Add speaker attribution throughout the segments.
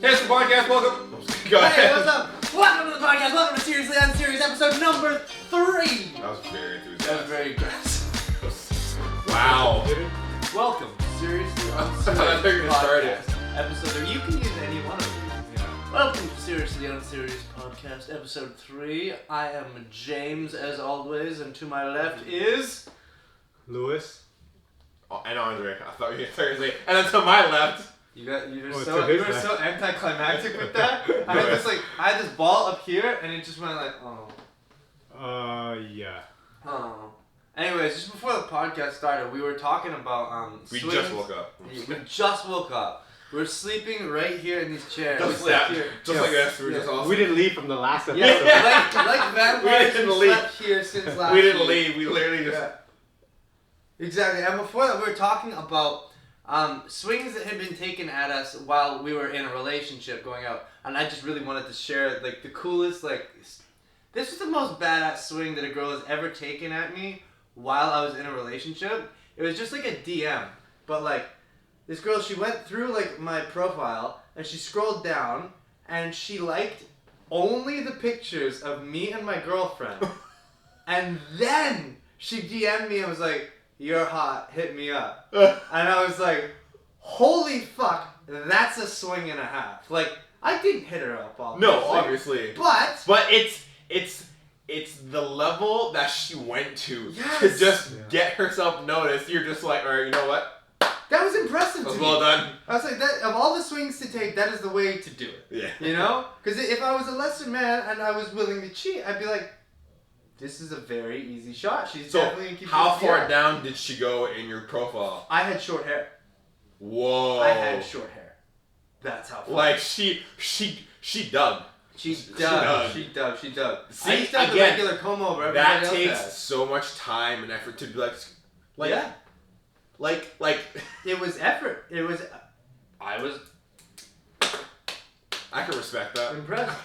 Speaker 1: Hey, it's the podcast. Welcome. Go ahead.
Speaker 2: Hey, what's up? Welcome to the podcast. Welcome to Seriously Unserious, episode number 3.
Speaker 1: That was very enthusiastic.
Speaker 2: That was very aggressive.
Speaker 1: Wow.
Speaker 2: Welcome to Seriously
Speaker 1: I
Speaker 2: Unserious
Speaker 1: thought you were gonna start it.
Speaker 2: Episode 3. You can use any one of these. Yeah. Welcome to Seriously Unserious podcast, episode 3. I am James, as always, and to my left is...
Speaker 3: Lewis.
Speaker 1: Oh, and Andre. I thought you were going to say. And then to my left.
Speaker 2: You were
Speaker 3: Oh,
Speaker 2: so anticlimactic with that. I had this ball up here, and it just went like, oh.
Speaker 3: Yeah.
Speaker 2: Oh. Anyways, just before the podcast started, we were talking about
Speaker 1: We
Speaker 2: swings.
Speaker 1: just woke up.
Speaker 2: We just woke up. We're sleeping right here in these chairs.
Speaker 1: Just
Speaker 2: We
Speaker 1: like
Speaker 2: slept here.
Speaker 1: like us. We were just awesome.
Speaker 3: We didn't leave from the last episode.
Speaker 2: Yeah, like vampires,
Speaker 1: didn't
Speaker 2: we
Speaker 1: leave.
Speaker 2: slept here since last
Speaker 1: We didn't
Speaker 2: week.
Speaker 1: leave. We literally just...
Speaker 2: Yeah. Exactly. And before that, we were talking about swings that had been taken at us while we were in a relationship going out. And I just really wanted to share, like, the coolest, like... This was the most badass swing that a girl has ever taken at me while I was in a relationship. It was just like a DM. But, like, this girl, she went through, like, my profile, and she scrolled down, and she liked only the pictures of me and my girlfriend. And then she DM'd me and was like, "You're hot, hit me up." And I was like, holy fuck, that's a swing and a half. Like, I didn't hit her up, obviously.
Speaker 1: No, obviously.
Speaker 2: But
Speaker 1: it's the level that she went to
Speaker 2: Yes.
Speaker 1: to just get herself noticed. You're just like, alright, you know what?
Speaker 2: that was impressive
Speaker 1: That was
Speaker 2: to me.
Speaker 1: well done.
Speaker 2: I was like, that of all the swings to take, that is the way to do it.
Speaker 1: Yeah.
Speaker 2: You know? Because if I was a lesser man and I was willing to cheat, I'd be like, this is a very easy shot. She's
Speaker 1: So,
Speaker 2: definitely going to keep
Speaker 1: how
Speaker 2: this
Speaker 1: far
Speaker 2: up.
Speaker 1: down did she go in your profile?
Speaker 2: I had short hair.
Speaker 1: Whoa.
Speaker 2: I had short hair. That's how far.
Speaker 1: Like, she dug.
Speaker 2: She
Speaker 1: dug.
Speaker 2: dug.
Speaker 1: See,
Speaker 2: I used to have the
Speaker 1: again,
Speaker 2: regular comb over.
Speaker 1: That
Speaker 2: everybody else
Speaker 1: takes
Speaker 2: has.
Speaker 1: so much time and effort to be like,
Speaker 2: Yeah.
Speaker 1: like.
Speaker 2: It was effort. I was
Speaker 1: I can respect that.
Speaker 2: impressed.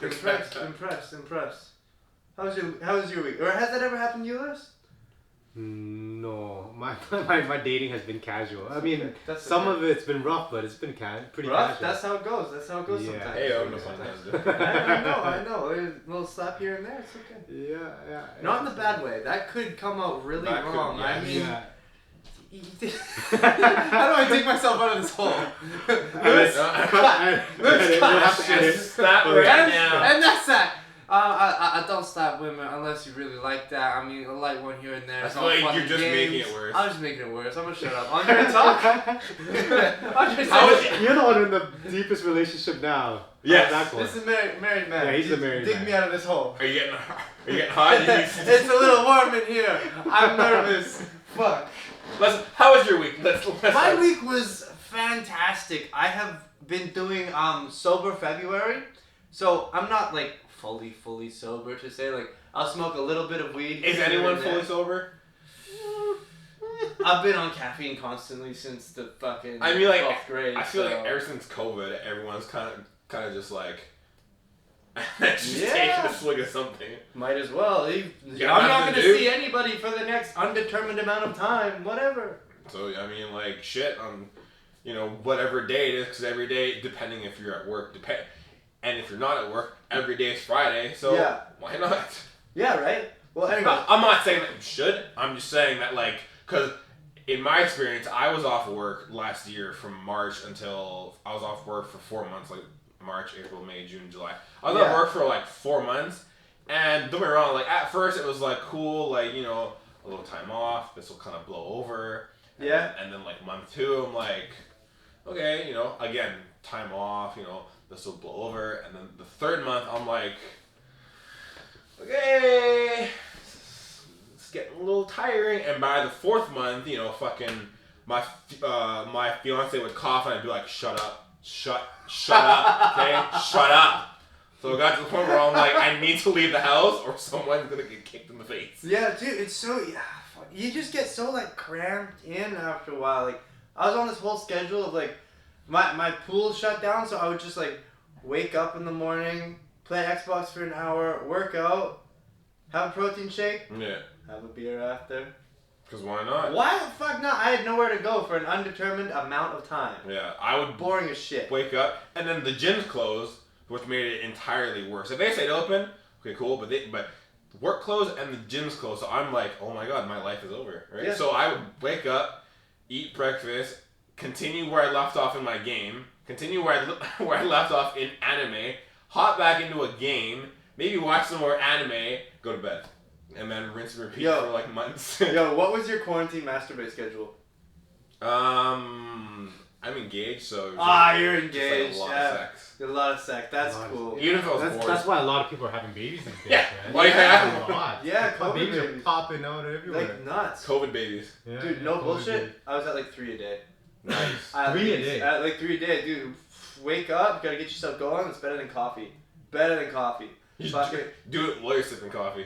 Speaker 2: How was your week? Or has that ever happened to you, Lewis?
Speaker 3: No, my dating has been casual. I mean,
Speaker 2: That's
Speaker 3: some
Speaker 2: okay.
Speaker 3: of it's been rough, but it's been pretty
Speaker 2: Rough?
Speaker 3: casual.
Speaker 2: That's how it goes.
Speaker 3: Yeah.
Speaker 2: Sometimes.
Speaker 1: Hey, I'm no fun
Speaker 2: I know. A little slap here and there. It's okay.
Speaker 3: Yeah.
Speaker 2: Not in the bad way. That could come out really
Speaker 1: That could,
Speaker 2: wrong.
Speaker 1: yeah.
Speaker 2: I mean,
Speaker 3: Yeah.
Speaker 2: how do I dig myself out of this hole?
Speaker 3: Let's
Speaker 2: cut.
Speaker 1: Stop
Speaker 3: And-
Speaker 1: right now.
Speaker 2: And that's that. I don't slap women unless you really like that. I mean, a light one here and there.
Speaker 1: That's
Speaker 2: It's all
Speaker 1: why
Speaker 2: fun
Speaker 1: you're
Speaker 2: and
Speaker 1: just
Speaker 2: games.
Speaker 1: making it worse.
Speaker 2: I'm just making it worse. I'm gonna shut up. I'm gonna talk.
Speaker 1: How is it?
Speaker 3: You're the one in the deepest relationship now.
Speaker 1: Yes.
Speaker 3: How's that going?
Speaker 2: This is married man.
Speaker 3: Yeah, he's the married
Speaker 2: Dig
Speaker 3: man.
Speaker 2: me out of this hole.
Speaker 1: Are you getting hot?
Speaker 2: It's a little warm in here. I'm nervous. Fuck.
Speaker 1: How was your week? Let's
Speaker 2: My week was fantastic. I have been doing sober February, so I'm not like fully sober to say. Like, I'll smoke a little bit of weed.
Speaker 1: Is
Speaker 2: here
Speaker 1: anyone
Speaker 2: and there.
Speaker 1: fully sober?
Speaker 2: I've been on caffeine constantly since the fucking
Speaker 1: I mean, like,
Speaker 2: 12th grade.
Speaker 1: I feel
Speaker 2: so.
Speaker 1: like ever since COVID, everyone's kind of just like just
Speaker 2: Yeah.
Speaker 1: taking a swig of something.
Speaker 2: Might as well.
Speaker 1: Yeah,
Speaker 2: I'm not
Speaker 1: nothing
Speaker 2: gonna
Speaker 1: to do.
Speaker 2: see anybody for the next undetermined amount of time. Whatever.
Speaker 1: So I mean, like shit on, whatever day it is, because every day, depending if you're at work, and if you're not at work, every day is Friday. So
Speaker 2: Yeah.
Speaker 1: why not?
Speaker 2: Yeah. Right. Well, anyway.
Speaker 1: I'm not saying that you should. I'm just saying that, like, because in my experience, I was off work last year from March until I was off work for 4 months, like March, April, May, June, July. I was off work for like 4 months, and don't get me wrong, like at first it was like cool, like a little time off. This will kind of blow over.
Speaker 2: Yeah.
Speaker 1: And then like month 2, I'm like, okay, again, time off. This will blow over. And then the 3rd month, I'm like, okay, it's getting a little tiring. And by the 4th month, fucking my fiance would cough and I'd be like, shut up, okay, shut up. So it got to the point where I'm like, I need to leave the house or someone's gonna get kicked in the face.
Speaker 2: Yeah, dude, it's so you just get so like cramped in after a while. Like, I was on this whole schedule of like my pool shut down, so I would just like wake up in the morning, play Xbox for an hour, work out, have a protein shake,
Speaker 1: Yeah.
Speaker 2: have a beer after,
Speaker 1: Because why not?
Speaker 2: Why the fuck not? I had nowhere to go for an undetermined amount of time.
Speaker 1: Yeah, I would
Speaker 2: Boring as shit.
Speaker 1: wake up, and then the gym's closed, which made it entirely worse. If they stayed open, okay, cool, but work closed and the gym's closed, so I'm like, oh my god, my life is over, right?
Speaker 2: Yeah.
Speaker 1: So I would wake up, eat breakfast, continue where I left off in my game, continue where I left off in anime, hop back into a game, maybe watch some more anime, go to bed. And then rinse and repeat for like months.
Speaker 2: Yo, what was your quarantine masturbate schedule?
Speaker 1: I'm engaged, so
Speaker 2: you're engaged.
Speaker 1: Just like a lot
Speaker 2: yeah.
Speaker 1: of sex.
Speaker 2: A lot of sex. That's cool.
Speaker 1: Even if I was bored.
Speaker 3: That's why a lot of people are having babies these days,
Speaker 1: Yeah.
Speaker 3: man.
Speaker 1: Why
Speaker 3: Yeah, a lot.
Speaker 2: Yeah, COVID
Speaker 3: babies
Speaker 2: babies.
Speaker 3: are popping out everywhere.
Speaker 2: Like nuts.
Speaker 1: COVID babies.
Speaker 3: Yeah,
Speaker 2: Dude,
Speaker 3: yeah,
Speaker 2: no
Speaker 3: COVID
Speaker 2: bullshit.
Speaker 3: babies.
Speaker 2: I was at like 3 a day.
Speaker 1: Nice.
Speaker 3: Three a day?
Speaker 2: At like 3 a day, dude. Wake up, gotta get yourself going. It's better than coffee. Better than coffee.
Speaker 1: You
Speaker 2: Fucking-
Speaker 1: do it while you're sipping coffee.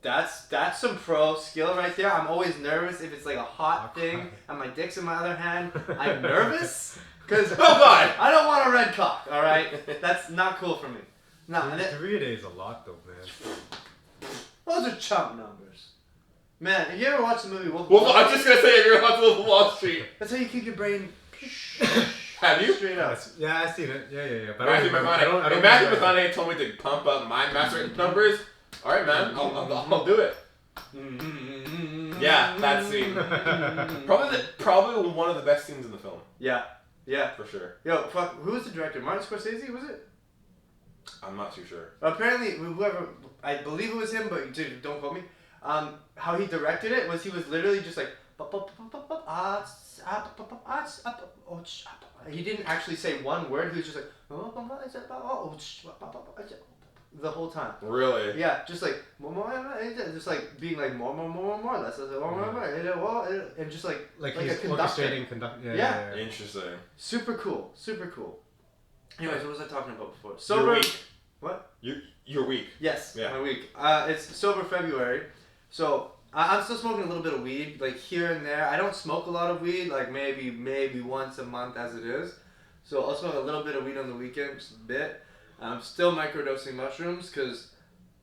Speaker 2: That's some pro skill right there. I'm always nervous if it's like a hot thing and my dick's in my other hand. I'm nervous because
Speaker 1: Oh god!
Speaker 2: I don't want a red cock. All right, that's not cool for me. No, and
Speaker 3: 3 a day is a lot though, man.
Speaker 2: those are chump numbers. Man, have you ever watched the movie Wolf? of
Speaker 1: Well,
Speaker 2: Wall
Speaker 1: I'm
Speaker 2: Street?
Speaker 1: just gonna say if you're on Wolf of Wall Street.
Speaker 2: That's how you keep your brain
Speaker 1: Have you?
Speaker 2: straight up.
Speaker 3: Yeah, I seen it. Yeah. But
Speaker 1: Matthew
Speaker 3: I don't
Speaker 1: McConaughey. If Matthew
Speaker 3: remember.
Speaker 1: McConaughey told me to pump up my master numbers, alright man, I'll do it. Yeah, that scene. Probably one of the best scenes in the film.
Speaker 2: Yeah,
Speaker 1: For sure.
Speaker 2: Yo, fuck. Who was the director? Martin Scorsese, was it?
Speaker 1: I'm not too sure.
Speaker 2: Apparently, whoever, I believe it was him, but dude, don't quote me. How he directed it was he was literally just like, he didn't actually say one word. He was just like, the whole time.
Speaker 1: Really?
Speaker 2: Yeah, just like just like being like more, less, and just like
Speaker 3: Like
Speaker 2: a
Speaker 3: he's
Speaker 2: conductor.
Speaker 3: orchestrating,
Speaker 2: Yeah.
Speaker 1: Interesting.
Speaker 2: Super cool. Anyways, what was I talking about before?
Speaker 1: Your
Speaker 2: Sober.
Speaker 1: week.
Speaker 2: What?
Speaker 1: Your week.
Speaker 2: Yes,
Speaker 1: Yeah.
Speaker 2: my week. It's sober February, so I'm still smoking a little bit of weed, like here and there. I don't smoke a lot of weed, like maybe once a month as it is. So I'll smoke a little bit of weed on the weekend, just a bit. I'm still microdosing mushrooms because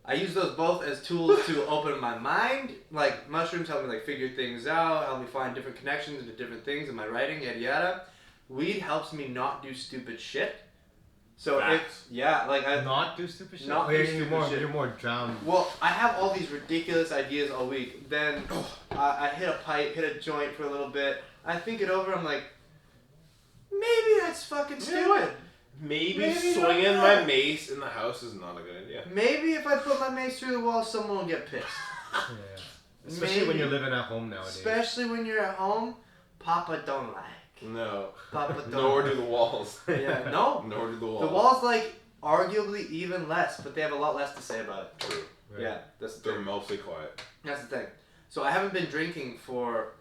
Speaker 2: I use those both as tools to open my mind. Like mushrooms help me like figure things out, help me find different connections into different things in my writing, yada yada. Weed helps me not do stupid shit. So
Speaker 1: Facts.
Speaker 2: I
Speaker 3: Not do stupid shit.
Speaker 2: Not do stupid shit.
Speaker 3: You're more drowned.
Speaker 2: well, I have all these ridiculous ideas all week. Then I hit a pipe, hit a joint for a little bit. I think it over. I'm like, maybe that's fucking
Speaker 1: You know what?
Speaker 2: stupid.
Speaker 1: Maybe
Speaker 2: Maybe
Speaker 1: swinging
Speaker 2: not.
Speaker 1: my mace in the house is not a good idea.
Speaker 2: Maybe if I put my mace through the wall, someone will get pissed.
Speaker 3: Yeah. Especially when
Speaker 2: Maybe.
Speaker 3: you're living at home nowadays.
Speaker 2: Especially when you're at home, Papa don't like.
Speaker 1: No.
Speaker 2: Papa don't.
Speaker 1: Nor do the walls.
Speaker 2: Yeah, no.
Speaker 1: Nor do the walls.
Speaker 2: The walls like arguably even less, but they have a lot less to say about it.
Speaker 1: True.
Speaker 3: Right.
Speaker 2: Yeah, that's the
Speaker 1: They're
Speaker 2: thing.
Speaker 1: mostly quiet.
Speaker 2: That's the thing. So I haven't been drinking for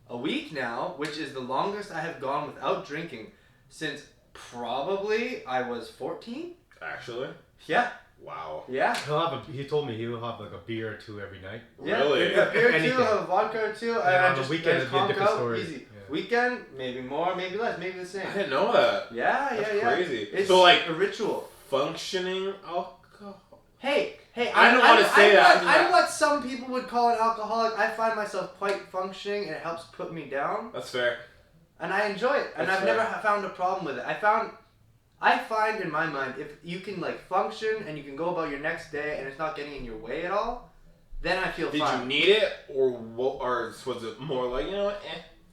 Speaker 2: a week now, which is the longest I have gone without drinking since probably I was 14.
Speaker 1: Actually?
Speaker 2: Yeah,
Speaker 1: Wow.
Speaker 2: yeah.
Speaker 3: He told me he'll have like a beer or two every night.
Speaker 2: Yeah,
Speaker 1: Really?
Speaker 2: a beer or two,
Speaker 3: Anything.
Speaker 2: a vodka or two,
Speaker 3: And
Speaker 2: and I
Speaker 3: on the
Speaker 2: just
Speaker 3: weekend,
Speaker 2: I
Speaker 3: it'd be a
Speaker 2: conk
Speaker 3: different
Speaker 2: out,
Speaker 3: story.
Speaker 2: easy.
Speaker 3: Yeah.
Speaker 2: Weekend, maybe more, maybe less, maybe the same.
Speaker 1: I didn't know that.
Speaker 2: Yeah,
Speaker 1: That's
Speaker 2: yeah.
Speaker 1: crazy.
Speaker 2: It's
Speaker 1: So, like,
Speaker 2: a ritual.
Speaker 1: functioning alcohol.
Speaker 2: Hey,
Speaker 1: I don't wanna say that.
Speaker 2: I'm what some people would call an alcoholic. I find myself quite functioning, and it helps put me down,
Speaker 1: That's fair.
Speaker 2: and I enjoy it. And
Speaker 1: That's
Speaker 2: I've
Speaker 1: fair.
Speaker 2: never found a problem with it. I find in my mind, if you can like function and you can go about your next day, and it's not getting in your way at all, then I feel
Speaker 1: Did
Speaker 2: fine.
Speaker 1: you need it, or was it more like, you know what,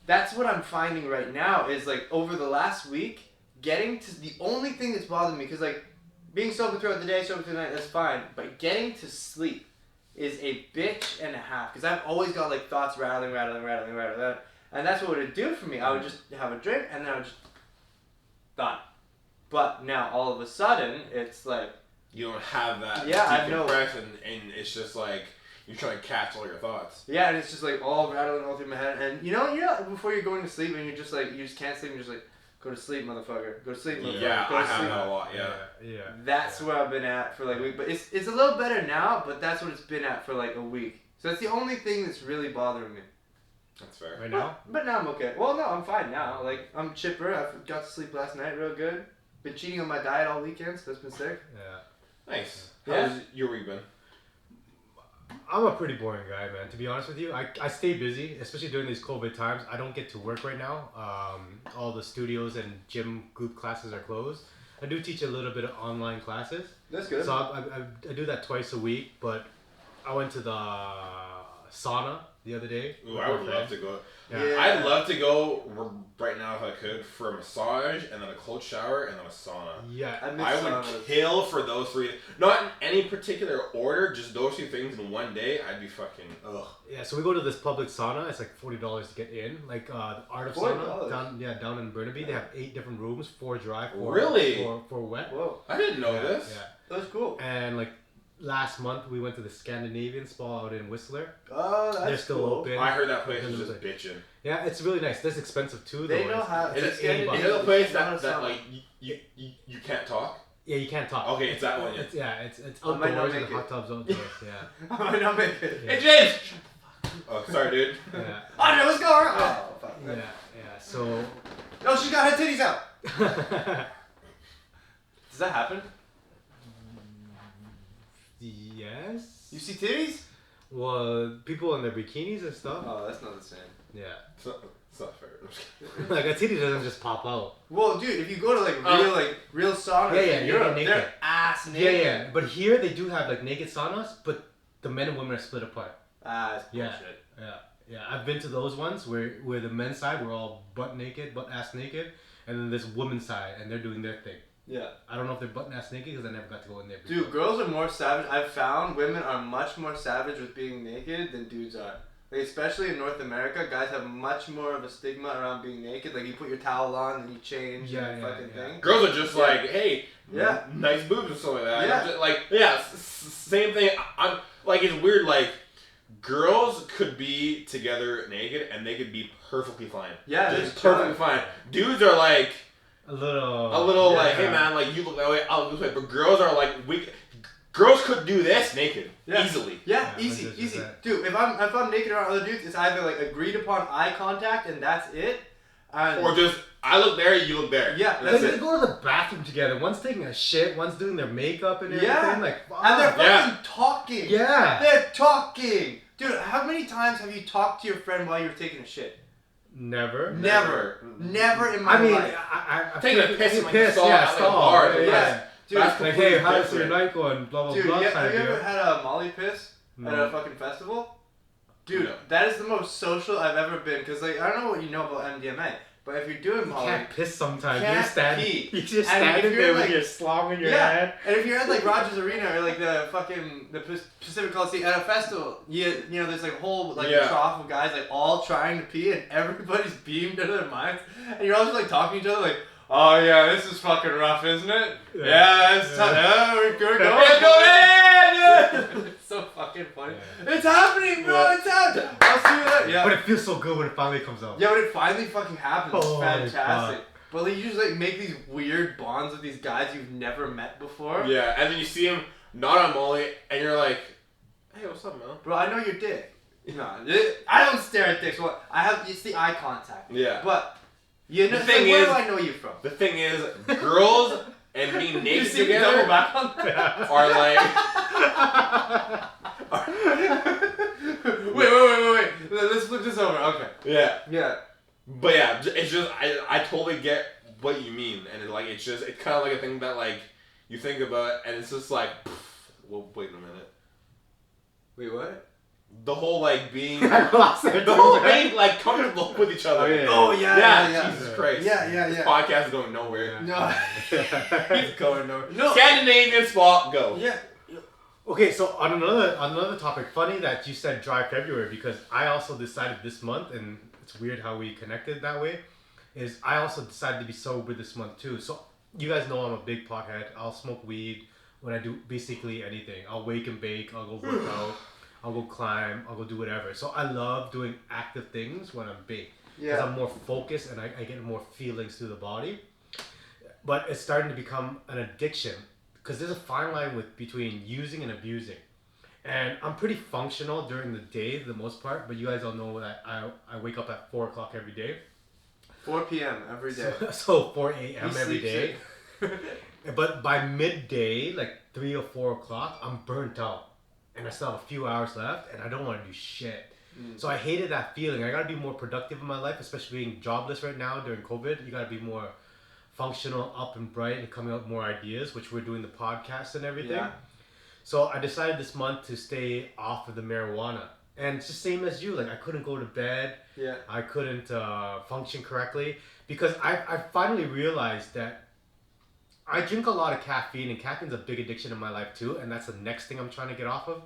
Speaker 2: That's what I'm finding right now is like over the last week, getting to the only thing that's bothering me, because like being sober throughout the day, sober through the night, that's fine, but getting to sleep is a bitch and a half, because I've always got like thoughts rattling, and that's what it would do for me. I would just have a drink and then I would just done. But now all of a sudden it's like,
Speaker 1: you don't have that
Speaker 2: Yeah, I know.
Speaker 1: decompress, and it's just like you're trying to catch all your thoughts.
Speaker 2: yeah, and it's just like all rattling all through my head, and you know before you're going to sleep and you're just like you just can't sleep, and you're just like, go to sleep, motherfucker, go to sleep, motherfucker,
Speaker 1: Yeah,
Speaker 2: go
Speaker 1: I
Speaker 2: to
Speaker 1: have
Speaker 2: sleep.
Speaker 1: that a lot. Yeah.
Speaker 3: Yeah.
Speaker 2: That's where I've been at for like a week, but it's a little better now, but that's what it's been at for like a week. So that's the only thing that's really bothering me.
Speaker 1: That's fair.
Speaker 3: Right now?
Speaker 2: But now I'm okay. Well, no, I'm fine now. Like I'm chipper. I got to sleep last night real good. Been cheating on my diet all weekend, so that's been sick.
Speaker 3: Yeah.
Speaker 1: Nice.
Speaker 2: Yeah.
Speaker 1: How's your week been?
Speaker 3: I'm a pretty boring guy, man. To be honest with you, I stay busy, especially during these COVID times. I don't get to work right now. All the studios and gym group classes are closed. I do teach a little bit of online classes.
Speaker 2: That's good.
Speaker 3: So I do that twice a week, but I went to the sauna the other day.
Speaker 1: Ooh, I would love to go.
Speaker 2: Yeah.
Speaker 1: I'd love to go right now if I could for a massage and then a cold shower and then a sauna.
Speaker 3: Yeah.
Speaker 1: I would kill for those three. Not in any particular order, just those two things in one day. I'd be fucking ugh.
Speaker 3: Yeah, so we go to this public sauna. It's like $40 to get in. Like the Art of Sauna down in Burnaby. They have 8 different rooms, 4 dry, 4
Speaker 1: really?
Speaker 3: 4 wet.
Speaker 2: Whoa,
Speaker 1: I didn't know this.
Speaker 3: Yeah,
Speaker 2: that's cool.
Speaker 3: And like last month we went to the Scandinavian spa out in Whistler.
Speaker 2: Oh, that's
Speaker 3: They're still
Speaker 2: cool.
Speaker 3: open.
Speaker 1: I heard that place was just bitching.
Speaker 3: Yeah, it's really nice. That's expensive too.
Speaker 2: They
Speaker 3: though.
Speaker 2: know how.
Speaker 1: Is it
Speaker 2: Scandinavian
Speaker 1: a place that
Speaker 2: sauna.
Speaker 1: like you can't talk?
Speaker 3: Yeah, you can't talk.
Speaker 1: Okay, it's that one.
Speaker 3: Yeah. It's
Speaker 2: I might not
Speaker 3: outdoors and
Speaker 2: make
Speaker 3: the hot tubs outdoors. Yeah.
Speaker 2: I might not make it.
Speaker 3: Yeah.
Speaker 1: Hey James. Oh, sorry, dude.
Speaker 3: Yeah.
Speaker 2: Oh no, what's going on? Oh, fuck.
Speaker 3: Yeah. So.
Speaker 2: No, she's got her titties out. Does that happen?
Speaker 3: Yes.
Speaker 2: You see titties?
Speaker 3: Well, people in their bikinis and stuff.
Speaker 2: Oh, that's not the same.
Speaker 3: Yeah.
Speaker 1: It's not fair.
Speaker 3: Like a titty doesn't just pop out.
Speaker 2: Well, dude, if you go to real saunas in Europe, they're ass naked.
Speaker 3: Yeah. But here they do have like naked saunas, but the men and women are split apart.
Speaker 2: That's bullshit.
Speaker 3: Yeah. I've been to those ones where the men's side we're all butt ass naked, and then this women's side and they're doing their thing.
Speaker 2: Yeah.
Speaker 3: I don't know if they're butt ass naked because I never got to go in there before.
Speaker 2: Dude, girls are more savage. I've found women are much more savage with being naked than dudes are. Like, especially in North America, guys have much more of a stigma around being naked. Like, you put your towel on and you change thing.
Speaker 1: Girls are just like, hey,
Speaker 2: yeah,
Speaker 1: nice boobs and stuff like that.
Speaker 2: Yeah.
Speaker 1: Just, like, yeah, same thing. I'm like, it's weird. Like, girls could be together naked and they could be perfectly fine.
Speaker 2: Yeah,
Speaker 1: just perfectly fine. Dudes are like
Speaker 3: a little
Speaker 1: like, hey man, like you look that way, I'll look this way. But girls are like, girls could do this naked easily.
Speaker 2: Yeah, easy. Dude, if I'm naked around other dudes, it's either like agreed upon eye contact and that's it,
Speaker 1: or just I look there, you look there.
Speaker 2: Yeah,
Speaker 3: that's it. They go to the bathroom together. One's taking a shit, one's doing their makeup and everything.
Speaker 2: Yeah,
Speaker 3: like fuck.
Speaker 2: and they're fucking talking.
Speaker 3: Yeah,
Speaker 2: they're talking. Dude, how many times have you talked to your friend while you were taking a shit?
Speaker 3: Never
Speaker 2: in my life.
Speaker 3: I
Speaker 1: taking a piss in the stall at the bar.
Speaker 2: Yeah. Dude,
Speaker 3: like, hey, how's your night going? Blah, blah,
Speaker 2: dude,
Speaker 3: blah.
Speaker 2: Have you ever had a Molly piss at a fucking festival? Dude, that is the most social I've ever been. Because, like, I don't know what you know about MDMA, but if you're doing Molly...
Speaker 3: You can't piss sometimes.
Speaker 2: You're
Speaker 3: just standing there with your slong in your hand.
Speaker 2: And if you're at, like, Rogers Arena or, like, the Pacific Coliseum at a festival, you know, there's, like, a whole, like, trough of guys, like, all trying to pee, and everybody's beamed out of their minds. And you're all just, like, talking to each other, like... Oh yeah, this is fucking rough, isn't it? Yeah, it's tough. Yeah, we're going. It's so fucking funny. Yeah. It's happening, bro. It's happening. I'll see you later. Yeah.
Speaker 3: But it feels so good when it finally comes out.
Speaker 2: Yeah, when it finally fucking happens, it's fantastic.
Speaker 3: God.
Speaker 2: But like, you just like make these weird bonds with these guys you've never met before.
Speaker 1: Yeah, and then you see them not on Molly, and you're like, hey, what's up, man?
Speaker 2: Bro, I know your dick. No, I don't stare at dicks. Well, it's the eye contact.
Speaker 1: Yeah.
Speaker 2: But. You know,
Speaker 1: the thing
Speaker 2: where
Speaker 1: is,
Speaker 2: do I know you from?
Speaker 1: The thing is, girls and being naked
Speaker 2: you see
Speaker 1: together
Speaker 2: double back on that?
Speaker 1: are like.
Speaker 2: Wait. Let's flip this over. Okay.
Speaker 1: Yeah. But yeah, it's just I totally get what you mean, and it's kind of like a thing that like you think about, and it's just like, well, wait a minute.
Speaker 2: Wait, what?
Speaker 1: The whole like being,
Speaker 3: being
Speaker 1: like comfortable with each other.
Speaker 2: Oh yeah.
Speaker 1: Jesus Christ.
Speaker 2: Yeah.
Speaker 1: This podcast is going nowhere.
Speaker 2: No.
Speaker 1: It's going nowhere.
Speaker 2: No.
Speaker 1: Scandinavian spot, go.
Speaker 2: Yeah.
Speaker 3: Okay, so on another topic, funny that you said dry February because I also decided this month, and it's weird how we connected that way, is I also decided to be sober this month too. So you guys know I'm a big pothead. I'll smoke weed when I do basically anything. I'll wake and bake. I'll go work out. I'll go climb, I'll go do whatever. So I love doing active things when I'm baked. Because I'm more focused and I get more feelings through the body. But it's starting to become an addiction. Because there's a fine line between using and abusing. And I'm pretty functional during the day, the most part. But you guys all know that I wake up at 4 o'clock every day.
Speaker 2: 4 p.m. every day.
Speaker 3: So 4 a.m. every day. But by midday, like 3 or 4 o'clock, I'm burnt out. and I still have a few hours left, and I don't want to do shit. So I hated that feeling. I gotta be more productive in my life, especially being jobless right now during COVID. You gotta be more functional, up and bright, and coming up with more ideas, which we're doing the podcast and everything.
Speaker 2: Yeah.
Speaker 3: So I decided this month to stay off of the marijuana. And it's the same as you. Like, I couldn't go to bed.
Speaker 2: Yeah.
Speaker 3: I couldn't function correctly. Because I finally realized that I drink a lot of caffeine. And caffeine's a big addiction in my life, too. And that's the next thing I'm trying to get off of.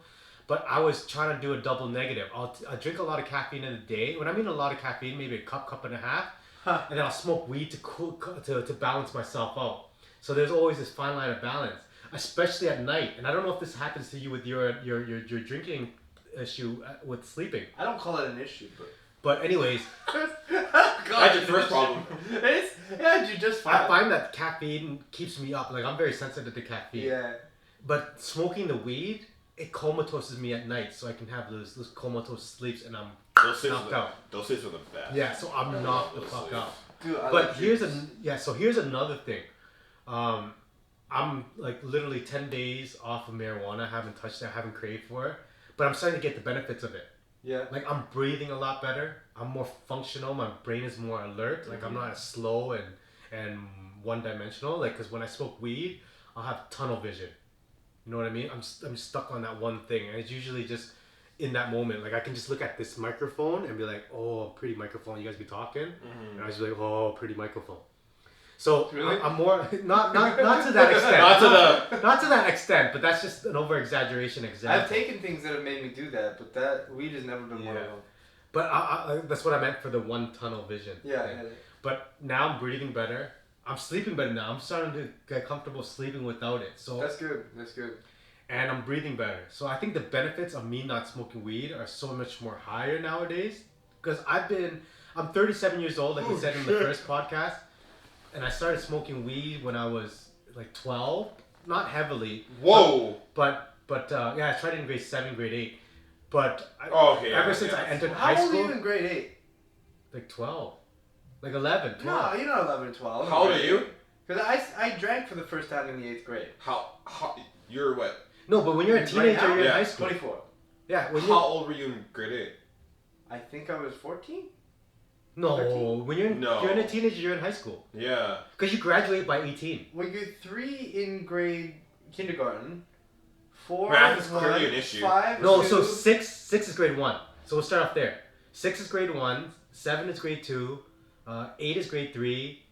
Speaker 3: But I was trying to do a double negative. I'll drink a lot of caffeine in a day. When I mean a lot of caffeine, maybe a cup and a half. And then I'll smoke weed to balance myself out. So there's always this fine line of balance, especially at night. And I don't know if this happens to you with your drinking issue with sleeping.
Speaker 2: I don't call it an issue,
Speaker 3: But anyways,
Speaker 1: That's your first problem.
Speaker 2: You just
Speaker 3: I find that caffeine keeps me up. Like, I'm very sensitive to caffeine.
Speaker 2: Yeah.
Speaker 3: But smoking the weed, it comatoses me at night, so I can have those comatose sleeps, and I'm knocked out.
Speaker 1: Those sleeps are the best.
Speaker 3: Yeah, so I'm knocked the fuck out.
Speaker 2: Dude,
Speaker 3: But here's another thing. I'm like literally 10 days off of marijuana. I haven't touched it. I haven't craved for it. But I'm starting to get the benefits of it.
Speaker 2: Yeah.
Speaker 3: Like, I'm breathing a lot better. I'm more functional. My brain is more alert. Like, I'm not as slow and one-dimensional. Like, because when I smoke weed, I'll have tunnel vision. You know what I mean? I'm stuck on that one thing. And it's usually just in that moment. Like, I can just look at this microphone and be like, oh, pretty microphone. You guys be talking? And I was like, oh, pretty microphone. So
Speaker 2: really?
Speaker 3: I'm more not to that extent. not to that extent, but that's just an over exaggeration example.
Speaker 2: I've taken things that have made me do that, but that weed has never been one of them.
Speaker 3: But I that's what I meant for the one tunnel vision.
Speaker 2: Yeah.
Speaker 3: But now I'm breathing better. I'm sleeping better now. I'm starting to get comfortable sleeping without it. So
Speaker 2: That's good. That's good.
Speaker 3: And I'm breathing better. So I think the benefits of me not smoking weed are so much more higher nowadays. Because I'm 37 years old, like we said in the first podcast. And I started smoking weed when I was like 12. Not heavily.
Speaker 1: Whoa!
Speaker 3: But yeah, I tried it in grade 7, grade 8. But ever since I entered
Speaker 2: How
Speaker 3: high
Speaker 2: old
Speaker 3: school.
Speaker 2: are you in grade 8?
Speaker 3: Like 12. Like 11, 12.
Speaker 2: No, you're not 11 or 12.
Speaker 1: How old are you?
Speaker 2: Because I drank for the first time in the 8th grade.
Speaker 1: How you're what?
Speaker 3: No, but when you're a teenager,
Speaker 2: now?
Speaker 3: you're in
Speaker 1: Yeah.
Speaker 3: high school.
Speaker 2: 24.
Speaker 3: Yeah.
Speaker 1: How old were you in grade 8?
Speaker 2: I think I was 14.
Speaker 3: No,
Speaker 2: 13?
Speaker 3: when you're
Speaker 1: No.
Speaker 3: you're a teenager, you're in high school.
Speaker 1: Yeah.
Speaker 3: Because you graduate by 18.
Speaker 2: Well, you're 3 in kindergarten. 4
Speaker 1: Math
Speaker 2: is
Speaker 1: is clearly
Speaker 2: 1,
Speaker 1: an issue.
Speaker 2: 5
Speaker 3: No,
Speaker 2: is
Speaker 3: so
Speaker 2: 2.
Speaker 3: six is grade 1. So we'll start off there. 6 is grade 1, 7 is grade 2, 8 is grade 3,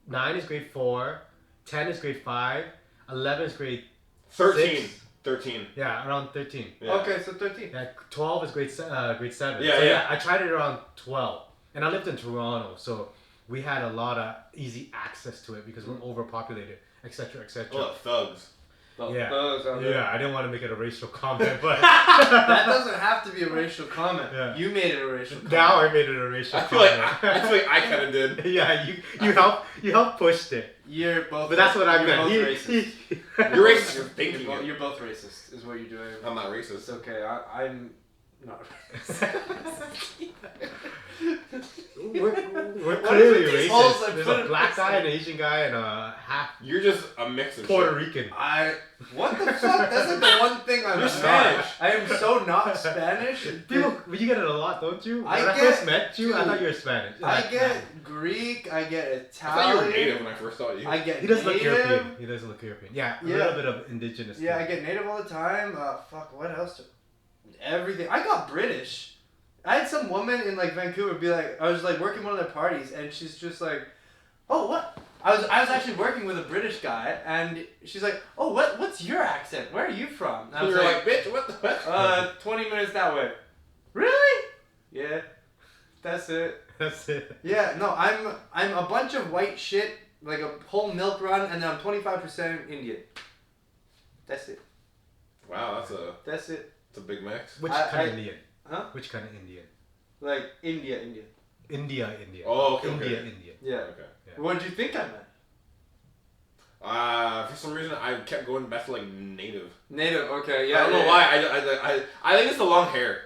Speaker 3: 9 is grade 4, 10 is grade 5, 11 is grade
Speaker 1: 13.
Speaker 3: 6.
Speaker 1: 13.
Speaker 3: Yeah, around 13.
Speaker 1: Yeah.
Speaker 2: Okay, so 13.
Speaker 3: Yeah, 12 is grade 7.
Speaker 1: Yeah,
Speaker 3: So
Speaker 1: yeah.
Speaker 3: I tried it around 12. And I lived in Toronto, so we had a lot of easy access to it because we're overpopulated, etc., etc.
Speaker 1: Oh, thugs.
Speaker 3: Yeah.
Speaker 2: Those are the-
Speaker 3: Yeah, I didn't want to make it a racial comment, but
Speaker 2: That doesn't have to be a racial comment.
Speaker 3: Yeah.
Speaker 2: You made it a racial comment.
Speaker 3: now I made it a racial
Speaker 1: I feel like
Speaker 3: comment.
Speaker 1: I kind of did.
Speaker 3: Yeah, you helped pushed it.
Speaker 2: You're both.
Speaker 3: But that's what I
Speaker 2: you're
Speaker 3: meant.
Speaker 2: Both racist.
Speaker 1: You're racist for thinking it.
Speaker 2: You're both racist, is what you're doing.
Speaker 1: I'm not
Speaker 2: It's
Speaker 1: racist.
Speaker 2: okay. I'm not racist.
Speaker 3: We're
Speaker 2: What
Speaker 3: clearly
Speaker 2: is with these holes I
Speaker 3: racist. There's
Speaker 2: put
Speaker 3: a
Speaker 2: in
Speaker 3: black
Speaker 2: this
Speaker 3: guy,
Speaker 2: thing?
Speaker 3: an Asian guy, and a half
Speaker 1: You're just a mix of
Speaker 3: Puerto
Speaker 1: shit.
Speaker 3: Rican.
Speaker 2: What the fuck? That's like the one thing I'm
Speaker 1: You're
Speaker 2: not.
Speaker 1: Spanish.
Speaker 2: I am so not Spanish.
Speaker 3: People, you get it a lot, don't you? When
Speaker 2: I
Speaker 3: I
Speaker 2: get-
Speaker 3: first met you, I
Speaker 2: dude,
Speaker 3: thought you were Spanish.
Speaker 2: I get Greek. I get
Speaker 1: I thought you
Speaker 2: Italian.
Speaker 1: were native when I first saw you.
Speaker 2: I get
Speaker 3: He doesn't look
Speaker 2: native.
Speaker 3: European. He doesn't look European. Yeah, a
Speaker 2: Yeah.
Speaker 3: little bit of indigenous.
Speaker 2: Yeah,
Speaker 3: too.
Speaker 2: I get native all the time. Fuck, what else? Everything. I got British. I had some woman in like Vancouver be like, I was like working one of their parties, and she's just like, oh, what? I was actually working with a British guy, and she's like, oh, what's your accent? Where are you from? And I was
Speaker 1: You're like, bitch, what the fuck?
Speaker 2: 20 minutes that way. Really? Yeah. That's it.
Speaker 3: That's it.
Speaker 2: Yeah, no, I'm a bunch of white shit, like a whole milk run, and then I'm 25% Indian. That's it.
Speaker 1: Wow,
Speaker 2: That's it.
Speaker 1: that's a big mix.
Speaker 3: Which
Speaker 2: I-
Speaker 3: kind of Indian?
Speaker 2: Huh?
Speaker 3: Which kind of Indian?
Speaker 2: Like India.
Speaker 3: India.
Speaker 1: Oh, okay,
Speaker 3: India.
Speaker 1: okay.
Speaker 2: Yeah.
Speaker 1: Okay.
Speaker 3: Yeah.
Speaker 2: What did you think I meant?
Speaker 1: For some reason, I kept going back to like native.
Speaker 2: Native. Okay. Yeah.
Speaker 1: I don't know why. I think it's the long hair.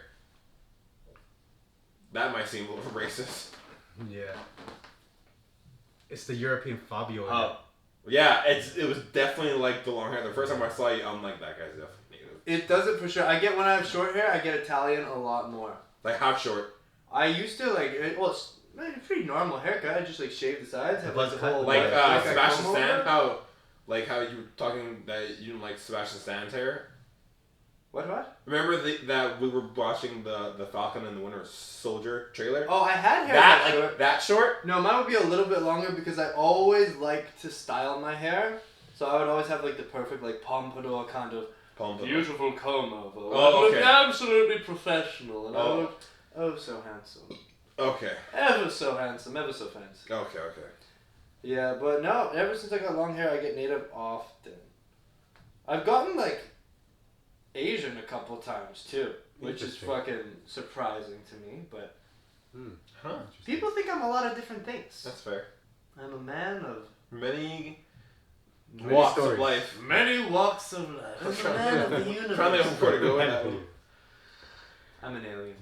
Speaker 1: That might seem a little racist.
Speaker 3: Yeah. It's the European Fabio.
Speaker 2: Oh.
Speaker 1: Yeah, it was definitely like the long hair. The first time I saw you, I'm like, that guy's definitely native.
Speaker 2: It doesn't for sure. I get when I have short hair, I get Italian a lot more.
Speaker 1: Like how short?
Speaker 2: I used to it's a pretty normal haircut. I just like shave the sides, have like the whole
Speaker 1: Like
Speaker 2: like
Speaker 1: Sebastian
Speaker 2: comb
Speaker 1: Stan,
Speaker 2: over.
Speaker 1: how you were talking that you didn't like Sebastian Stan's hair.
Speaker 2: What?
Speaker 1: Remember that we were watching the Falcon and the Winter Soldier trailer?
Speaker 2: Oh, I had hair short.
Speaker 1: That short?
Speaker 2: No, mine would be a little bit longer because I always like to style my hair. So I would always have like the perfect like pompadour kind of beautiful comb over.
Speaker 1: Oh, okay.
Speaker 2: Absolutely professional, and I
Speaker 1: Oh.
Speaker 2: looked so handsome.
Speaker 1: Okay.
Speaker 2: Ever so handsome, ever so fancy.
Speaker 1: Okay.
Speaker 2: Yeah, but no, ever since I got long hair, I get native often. I've gotten like Asian a couple times too, which is fucking surprising to me, but
Speaker 1: Huh.
Speaker 2: people think I'm a lot of different things.
Speaker 1: That's fair.
Speaker 2: I'm a man of
Speaker 1: Many
Speaker 3: Many
Speaker 1: walks
Speaker 3: stories.
Speaker 1: of life.
Speaker 2: many walks of life. I'm a man of the universe.
Speaker 1: Trying to think of where to go with that.
Speaker 2: I'm an alien.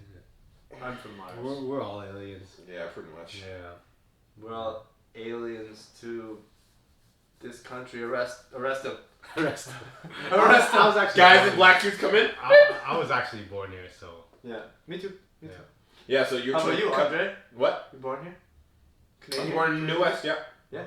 Speaker 2: I'm from Mars.
Speaker 3: We're all aliens.
Speaker 1: Yeah, pretty much.
Speaker 3: Yeah.
Speaker 2: We're all aliens to this country. Arrest him.
Speaker 3: Arrest him.
Speaker 2: Arrest him.
Speaker 3: I was actually
Speaker 1: Guys
Speaker 3: born
Speaker 1: in black suits come in.
Speaker 3: I was actually born here, so.
Speaker 2: Yeah, me too. Me
Speaker 3: Yeah.
Speaker 2: too.
Speaker 1: Yeah, so you're.
Speaker 2: How about you, Andre?
Speaker 1: What?
Speaker 2: You born here?
Speaker 1: I was
Speaker 2: Canadian?
Speaker 1: born in New West. Yeah.
Speaker 2: Yeah.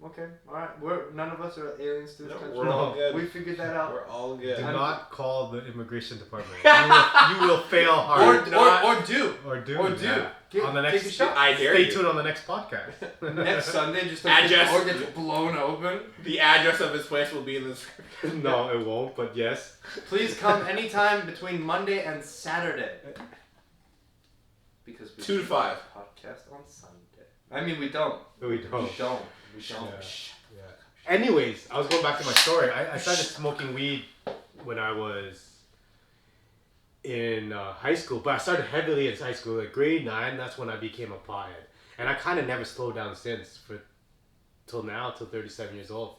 Speaker 2: Okay. All right. None of us are aliens to this
Speaker 1: No,
Speaker 2: country.
Speaker 1: we're all good.
Speaker 2: We figured that out.
Speaker 1: We're all good.
Speaker 3: Do not call the immigration department. You will fail hard.
Speaker 2: Or do.
Speaker 3: Yeah. On the
Speaker 2: Take
Speaker 3: next,
Speaker 2: a shot.
Speaker 1: I dare
Speaker 3: stay
Speaker 1: you.
Speaker 3: tuned on the next podcast.
Speaker 2: Next Sunday, just like the
Speaker 1: Address.
Speaker 2: door gets blown open.
Speaker 1: The address of his place will be in this.
Speaker 3: No, it won't. But yes.
Speaker 2: Please come anytime between Monday and Saturday. Because we
Speaker 1: 2 to 5.
Speaker 2: podcast on Sunday. I mean, we don't.
Speaker 3: We don't.
Speaker 2: We don't.
Speaker 3: Yeah. Anyways, I was going back to my story. I started smoking weed when I was in high school, but I started heavily in high school. Like grade 9, that's when I became a pothead, and I kind of never slowed down since till 37 years old.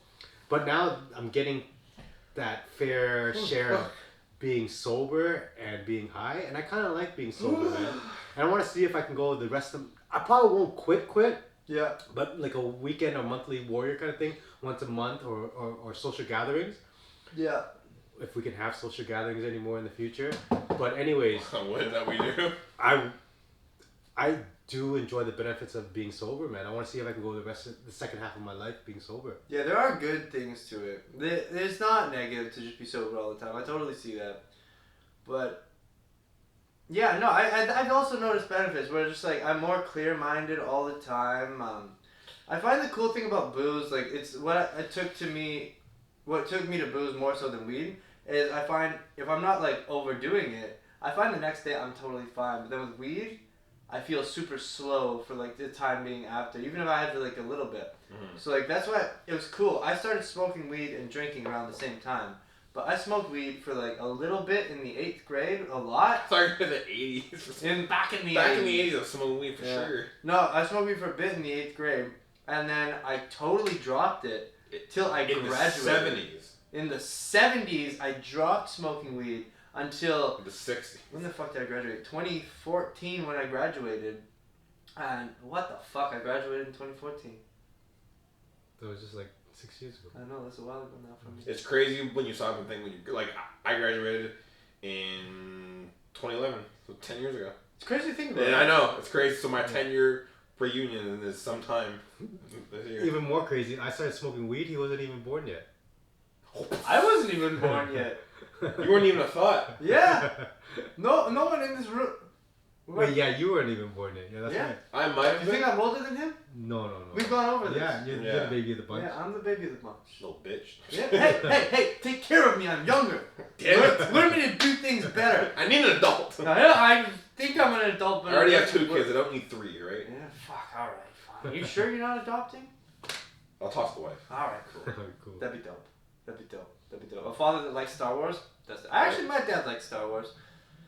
Speaker 3: But now I'm getting that fair share of being sober and being high, and I kind of like being sober, man. And I want to see if I can go the rest of. I probably won't quit.
Speaker 2: Yeah.
Speaker 3: But like a weekend or monthly warrior kind of thing, once a month or social gatherings.
Speaker 2: Yeah.
Speaker 3: If we can have social gatherings anymore in the future. But anyways,
Speaker 1: What that we do?
Speaker 3: I do enjoy the benefits of being sober, man. I want to see if I can go the second half of my life being sober.
Speaker 2: Yeah, there are good things to it. It's not negative to just be sober all the time. I totally see that. But yeah, no, I've also noticed benefits where just like I'm more clear-minded all the time. I find the cool thing about booze, like it's what took me to booze more so than weed is I find if I'm not like overdoing it, I find the next day I'm totally fine. But then with weed, I feel super slow for like the time being after, even if I had to like a little bit.
Speaker 1: Mm-hmm.
Speaker 2: So like that's why it was cool. I started smoking weed and drinking around the same time. But I smoked weed for like a little bit in the 8th grade, a lot.
Speaker 1: Sorry for the 80s.
Speaker 2: Back in the 80s.
Speaker 1: Back in the 80s, I was smoking weed for
Speaker 2: Yeah.
Speaker 1: sure.
Speaker 2: No, I smoked weed for a bit in the 8th grade, and then I totally dropped it till I
Speaker 1: In
Speaker 2: graduated.
Speaker 1: the 70s.
Speaker 2: In the 70s, I dropped smoking weed until
Speaker 1: In the 60s.
Speaker 2: when the fuck did I graduate? 2014 when I graduated. And what the fuck? I graduated in 2014.
Speaker 3: That was just like 6 years ago.
Speaker 2: I know, that's a while ago now for me.
Speaker 1: It's crazy when you stop and think when you like. I graduated in 2011, so 10 years ago.
Speaker 2: It's crazy to think about.
Speaker 1: And I know it's crazy. So my 10-year reunion is sometime this year.
Speaker 3: Even more crazy, I started smoking weed. He wasn't even born yet.
Speaker 2: I wasn't even born yet.
Speaker 1: You weren't even a thought.
Speaker 2: Yeah. No one in this room.
Speaker 3: Wait, yeah, you weren't even born yet. Yeah, that's
Speaker 2: Yeah.
Speaker 3: right.
Speaker 1: I might have
Speaker 2: You
Speaker 1: been.
Speaker 2: think I'm older than him?
Speaker 3: No.
Speaker 2: We've gone over this.
Speaker 3: Yeah, you're
Speaker 1: Yeah.
Speaker 3: the baby of the bunch.
Speaker 2: Yeah, I'm the baby of the bunch.
Speaker 1: Little bitch.
Speaker 2: Yeah. Hey, take care of me. I'm younger.
Speaker 1: Damn it.
Speaker 2: Learn me to do things better.
Speaker 1: I need an adult.
Speaker 2: I think I'm an adult, but
Speaker 1: I already have 2 kids. I don't need 3, right?
Speaker 2: Yeah, fuck. All right, fine. You sure you're not adopting?
Speaker 1: I'll toss the wife.
Speaker 2: All right, cool.
Speaker 3: Cool.
Speaker 2: That'd be dope. A father that likes Star Wars. Actually, my dad likes Star Wars.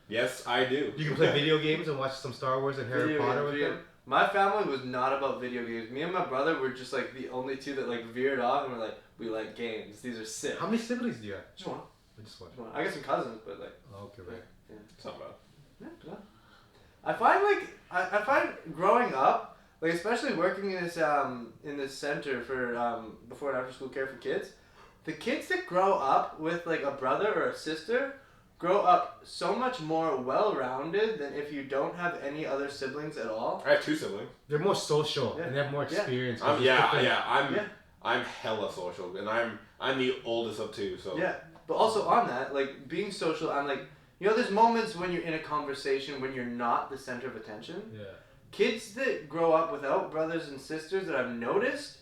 Speaker 1: Yes, I do.
Speaker 3: You can play video games and watch some Star Wars and Harry Potter with them.
Speaker 2: My family was not about video games. Me and my brother were just like the only two that like veered off and were like, we like games. These are sick.
Speaker 3: How many siblings do you have?
Speaker 2: Just one.
Speaker 3: Just one.
Speaker 2: I got some cousins, but like.
Speaker 3: Oh, okay, right.
Speaker 2: Yeah.
Speaker 1: It's not bad.
Speaker 2: Yeah. I find I find growing up, like especially working in this center for before and after school care for kids, the kids that grow up with like a brother or a sister grow up so much more well-rounded than if you don't have any other siblings at all.
Speaker 1: I have 2 siblings.
Speaker 3: They're more social and they have more experience.
Speaker 1: I'm hella social, and I'm the oldest of 2. So
Speaker 2: yeah, but also on that, like being social, I'm like, you know, there's moments when you're in a conversation when you're not the center of attention.
Speaker 3: Yeah.
Speaker 2: Kids that grow up without brothers and sisters that I've noticed,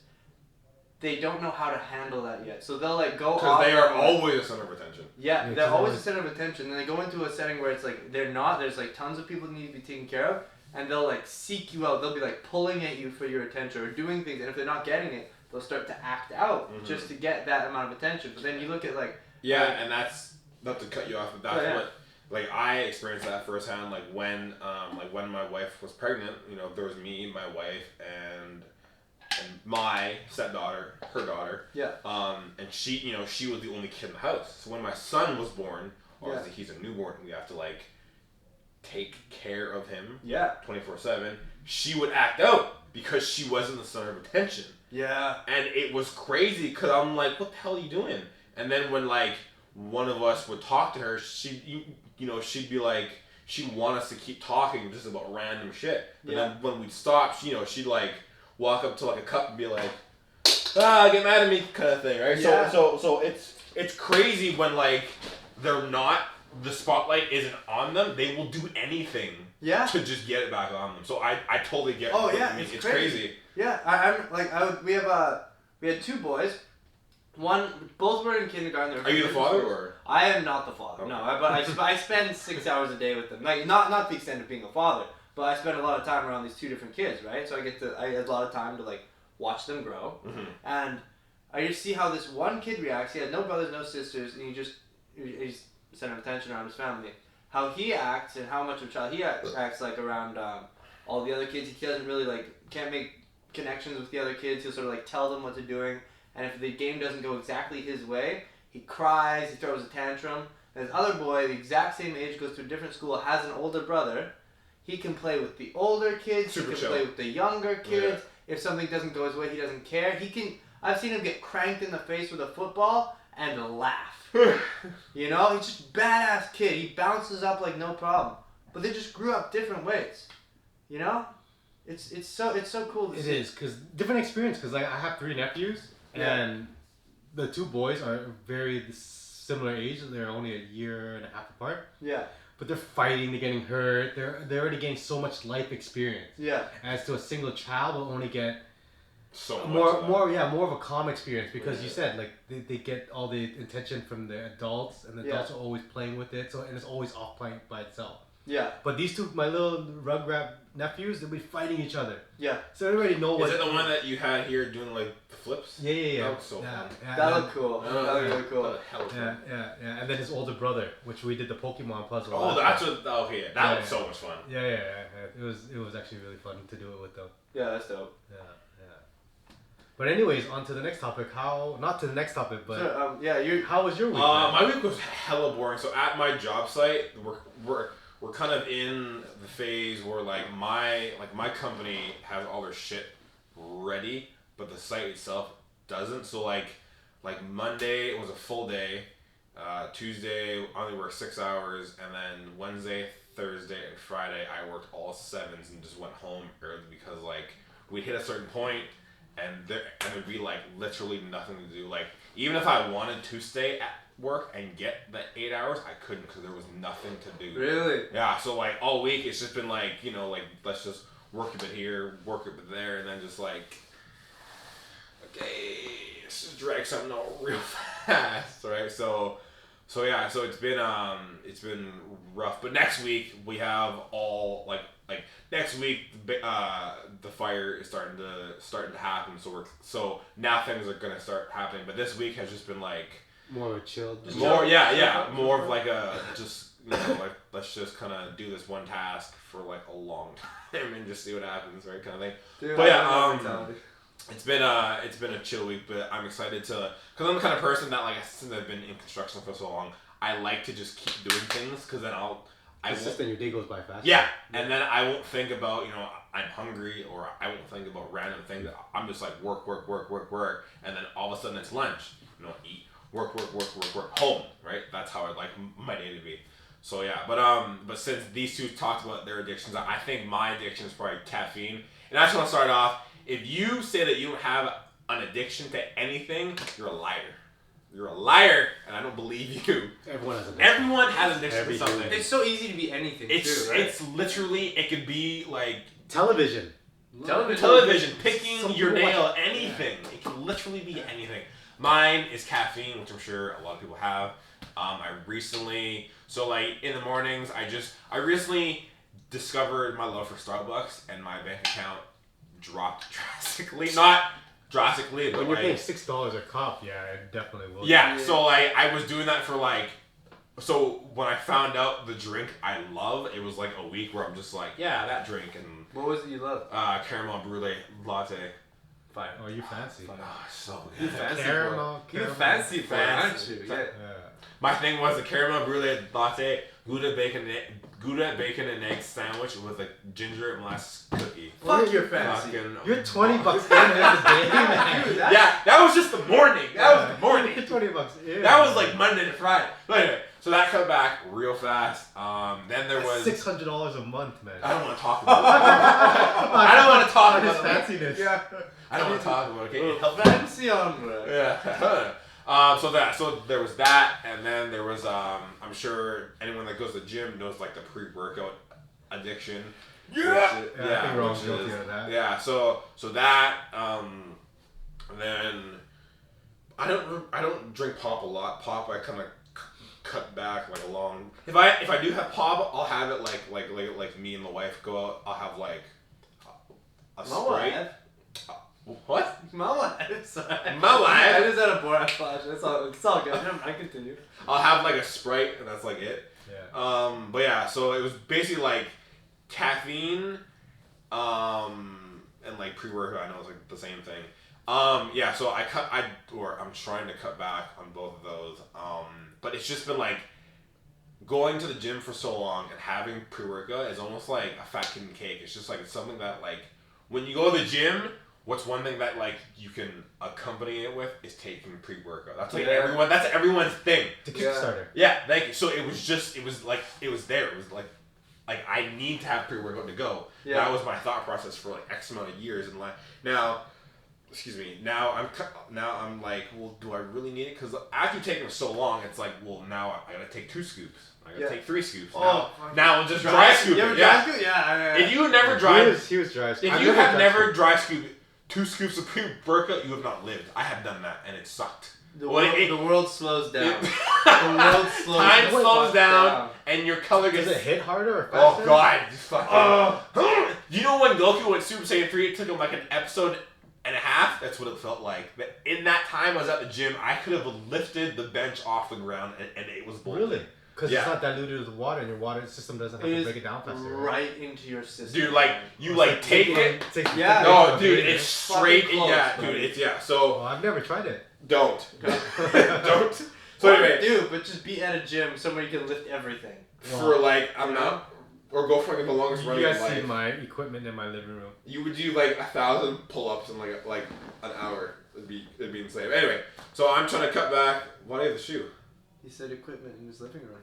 Speaker 2: they don't know how to handle that yet. So they'll like go off.
Speaker 1: Because they are always the center of attention.
Speaker 2: Yeah, they're always the center of attention. And they go into a setting where it's like they're not. There's like tons of people that need to be taken care of, and they'll like seek you out. They'll be like pulling at you for your attention or doing things. And if they're not getting it, they'll start to act out just to get that amount of attention. But then you look at like
Speaker 1: and that's not to cut you off, but that's what. Like I experienced that firsthand. Like when my wife was pregnant, you know, there was me, my wife, and my stepdaughter, her daughter.
Speaker 2: Yeah.
Speaker 1: And she, you know, she was the only kid in the house. So when my son was born, obviously he's a newborn, we have to like take care of him.
Speaker 2: Yeah.
Speaker 1: 24/7. She would act out because she wasn't the center of attention.
Speaker 2: Yeah.
Speaker 1: And it was crazy because I'm like, what the hell are you doing? And then when like one of us would talk to her, she'd be like, she'd want us to keep talking just about random shit. But then when we'd stop, she'd like walk up to like a cup and be like, get mad at me kind of thing, right?
Speaker 2: Yeah.
Speaker 1: So it's crazy when like they're not, the spotlight isn't on them. They will do anything to just get it back on them. So I totally get.
Speaker 2: Oh yeah,
Speaker 1: I mean,
Speaker 2: it's
Speaker 1: crazy.
Speaker 2: Yeah, we had 2 boys. Both were in kindergarten.
Speaker 1: Are you the father or?
Speaker 2: I am not the father. Okay. No, but I spend 6 hours a day with them. Like not the extent of being a father, but I spend a lot of time around these 2 different kids, right? So I had a lot of time to like watch them grow, and I just see how this one kid reacts. He had no brothers, no sisters, and he's center of attention around his family. How he acts and how much of a child he acts like around all the other kids. He doesn't really like, can't make connections with the other kids. He'll sort of like tell them what they're doing. And if the game doesn't go exactly his way, he cries, he throws a tantrum. And this other boy, the exact same age, goes to a different school, has an older brother. He can play with the older kids, he can play with the younger kids. Yeah. If something doesn't go his way, he doesn't care. I've seen him get cranked in the face with a football and laugh. You know, he's just a badass kid. He bounces up like no problem. But they just grew up different ways. You know? It's so cool to see.
Speaker 3: It is, because different experience, because like I have 3 nephews. And the 2 boys are very similar age. They're only a year and a half apart.
Speaker 2: Yeah.
Speaker 3: But they're fighting, they're getting hurt. They're already getting so much life experience.
Speaker 2: Yeah.
Speaker 3: As to a single child will only get
Speaker 1: so
Speaker 3: more of a calm experience, because you said like they get all the attention from the adults, and the adults are always playing with it. And it's always off playing by itself.
Speaker 2: Yeah.
Speaker 3: But these 2, my little rugrat nephews, they'll be fighting each other.
Speaker 2: Yeah.
Speaker 3: So everybody knows.
Speaker 1: Is it the one that you had here doing like the flips?
Speaker 3: Yeah.
Speaker 1: That looks so fun.
Speaker 2: That looked cool. That looked really cool.
Speaker 3: Yeah. And then his older brother, which we did the Pokemon puzzle.
Speaker 1: Oh, that's what. Okay, that was so much fun.
Speaker 3: Yeah. It was actually really fun to do it with them.
Speaker 2: Yeah, that's dope.
Speaker 3: Yeah. But anyways, on to the next topic. Not to the next topic, but how was your week?
Speaker 1: My week was hella boring. So at my job site, we're kind of in the phase where like my company has all their shit ready, but the site itself doesn't. So like Monday was a full day, Tuesday only worked 6 hours, and then Wednesday, Thursday, and Friday I worked all 7s and just went home early because like we hit a certain point and there'd be like literally nothing to do. Like even if I wanted to stay at work and get the 8 hours, I couldn't because there was nothing to do.
Speaker 2: Really?
Speaker 1: Yeah, so like all week it's just been like, you know, like let's just work a bit here, work a bit there, and then just like, okay, let's just drag something out real fast, right? So it's been rough. But next week we have all like next week the fire is starting to happen. So now things are gonna start happening. But this week has just been like
Speaker 3: more of a chill.
Speaker 1: More of like a just, you know, like let's just kind of do this one task for like a long time and just see what happens, right, kind of thing.
Speaker 2: Dude,
Speaker 1: but yeah, it's been a chill week, but I'm excited to, because I'm the kind of person that like since I've been in construction for so long, I like to just keep doing things because then
Speaker 3: then your day goes by fast.
Speaker 1: Yeah, and then I won't think about, you know, I'm hungry, or I won't think about random things. I'm just like work, and then all of a sudden it's lunch. You know, eat. work, home, right? That's how I like my day to be. So yeah, but since these two talked about their addictions, I think my addiction is probably caffeine. And I just want to start off. If you say that you don't have an addiction to anything, you're a liar. You're a liar, and I don't believe you. Everyone has addiction to something.
Speaker 2: It's so easy to be anything too, right?
Speaker 1: It's literally, it could be like
Speaker 3: television,
Speaker 1: picking your nail, anything. Yeah. It can literally be anything. Mine is caffeine, which I'm sure a lot of people have. I recently, so like in the mornings, I recently discovered my love for Starbucks, and my bank account dropped drastically. Not drastically, but
Speaker 3: when you're
Speaker 1: like,
Speaker 3: paying $6 a cup, yeah, it definitely will.
Speaker 1: Yeah, so like I was doing that for like, so when I found out the drink I love, it was like a week where I'm just like, yeah, that drink. And
Speaker 2: what was it you loved?
Speaker 1: Caramel brulee latte.
Speaker 2: Fine.
Speaker 3: Oh, you fancy?
Speaker 1: Oh, so
Speaker 2: good. You fancy for it, aren't you? Yeah.
Speaker 1: My thing was a caramel brulee latte, Gouda bacon and egg sandwich with a ginger and molasses cookie.
Speaker 2: Fuck, you're fancy.
Speaker 3: You're $20 in the day, man.
Speaker 1: Dude, yeah, that was just the morning. That was the morning.
Speaker 3: You're $20 in.
Speaker 1: That was like Monday to Friday. But anyway, so that cut back real fast. Then there was
Speaker 3: $600 a month, man.
Speaker 1: I don't want to talk about it. I don't want to talk about
Speaker 3: fanciness.
Speaker 1: Yeah. I don't want to talk about it. Okay,
Speaker 2: fancy on, bro.
Speaker 1: Yeah. So there was that, and then there was I'm sure anyone that goes to the gym knows like the pre-workout addiction.
Speaker 3: Yeah, I think we're all guilty of that.
Speaker 1: Yeah, so that and then I don't drink pop a lot. Pop I kind of cut back like a long. If I do have pop, I'll have it like me and the wife go out. I'll have like a Sprite. What?
Speaker 2: My life.
Speaker 1: My life.
Speaker 2: I just had a Borat flash. It's all good. I continue.
Speaker 1: I'll have like a Sprite, and that's like it.
Speaker 3: Yeah.
Speaker 1: But yeah, so it was basically like caffeine, and like pre-workout. I know it's like the same thing. Yeah. So I'm trying to cut back on both of those. But it's just been like going to the gym for so long and having pre-workout is almost like a fat kid and cake. It's just like it's something that like when you go to the gym. What's one thing that like you can accompany it with is taking pre-workout. That's like that's everyone's thing.
Speaker 3: The Kickstarter.
Speaker 1: Yeah, thank you. So it was there. It was like I need to have pre-workout to go. Yeah. That was my thought process for like X amount of years, and like now I'm like, well, do I really need it? Because after taking it so long, it's like, well, now I gotta take 2 scoops. I gotta take 3 scoops. Now I'm just dry scooping.
Speaker 2: You ever dry scoop? Yeah.
Speaker 1: If you never dry,
Speaker 3: he was dry scooping.
Speaker 1: If you have never dry scooped 2 scoops of pre-workout, you have not lived. I have done that, and it sucked.
Speaker 2: The world slows down.
Speaker 1: Time slows down, and your color gets...
Speaker 3: Does it hit harder or faster?
Speaker 1: Oh, God. Just fucking... You know when Goku went Super Saiyan 3, it took him like an episode and a half? That's what it felt like. But in that time I was at the gym, I could have lifted the bench off the ground, and it was bolted.
Speaker 3: Really? Because it's not diluted with water, and your water system doesn't have to break it down faster.
Speaker 2: Right into your system.
Speaker 1: Dude, like, you like take it.
Speaker 2: Yeah.
Speaker 1: No, dude, it's straight in. Yeah, dude, it's, yeah. So.
Speaker 3: Well, I've never tried it.
Speaker 1: Don't. Don't. So anyway.
Speaker 2: Dude, but just be at a gym somewhere you can lift everything.
Speaker 1: For like, I'm not. Or go for like the longest running.
Speaker 3: You guys see my equipment in my living room.
Speaker 1: You would do like 1,000 pull-ups in like an hour. It'd be insane. Anyway, so I'm trying to cut back. Why do you have the shoe?
Speaker 2: He said equipment in his living room.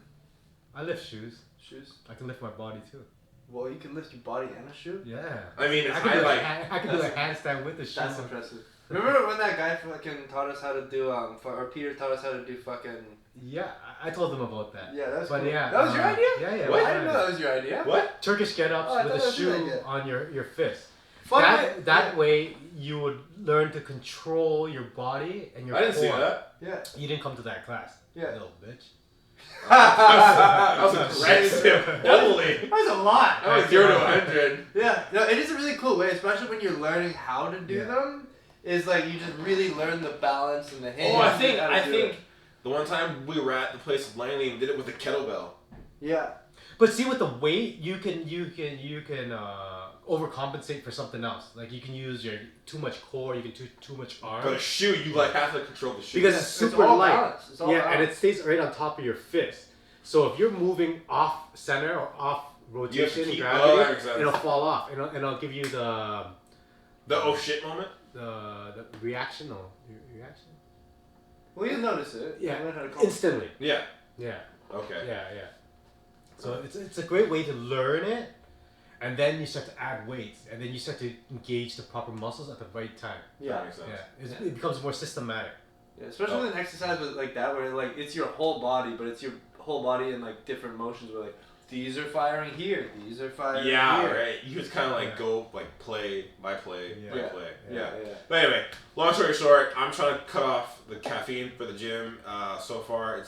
Speaker 3: I lift shoes.
Speaker 2: Shoes?
Speaker 3: I can lift my body too.
Speaker 2: Well, you can lift your body and a shoe?
Speaker 3: Yeah.
Speaker 1: I mean,
Speaker 3: I can do a handstand with the shoe.
Speaker 2: That's impressive. Remember when that guy fucking taught us how to do, or Peter taught us how to do fucking...
Speaker 3: Yeah, I told them about that.
Speaker 2: Yeah, that was
Speaker 3: cool.
Speaker 2: Yeah, that was your idea?
Speaker 3: Yeah.
Speaker 2: What? I didn't know that was your idea.
Speaker 1: What?
Speaker 3: Turkish get-ups with a shoe on your fist. That way you would learn to control your body and your core.
Speaker 1: I didn't see that.
Speaker 2: Yeah.
Speaker 3: You didn't come to that class.
Speaker 2: Yeah.
Speaker 3: Little bitch.
Speaker 1: That was aggressive. Holy.
Speaker 2: That was a lot.
Speaker 1: That was 0 to 100.
Speaker 2: Yeah. No, it is a really cool way, especially when you're learning how to do them. Is like you just really learn the balance and the hands.
Speaker 1: Oh, I think the one time we were at the place of Langley and did it with a kettlebell.
Speaker 2: Yeah.
Speaker 3: But see, with the weight, you can overcompensate for something else. Like you can use your too much core, you can too much arm.
Speaker 1: But a shoe, you like have to control the shoe
Speaker 3: because it's super light.
Speaker 2: It's all
Speaker 3: and it stays right on top of your fist. So if you're moving off center or off rotation, gravity, it'll fall off, and it'll give you the
Speaker 1: oh shit moment.
Speaker 3: The reaction.
Speaker 2: Well, you notice it.
Speaker 3: Yeah,
Speaker 2: You learn how to call
Speaker 3: instantly.
Speaker 1: Yeah.
Speaker 3: Yeah.
Speaker 1: Okay.
Speaker 3: Yeah. So it's a great way to learn it, and then you start to add weights, and then you start to engage the proper muscles at the right time.
Speaker 2: Yeah.
Speaker 1: That makes sense.
Speaker 3: Yeah, it becomes more systematic.
Speaker 2: Yeah, especially with an exercise like that, where like it's your whole body, but it's your whole body in like different motions. Where like these are firing here, these are firing here.
Speaker 1: Right. You just kind of like go like play by play by play. Yeah. But anyway, long story short, I'm trying to cut off the caffeine for the gym. So far, I'm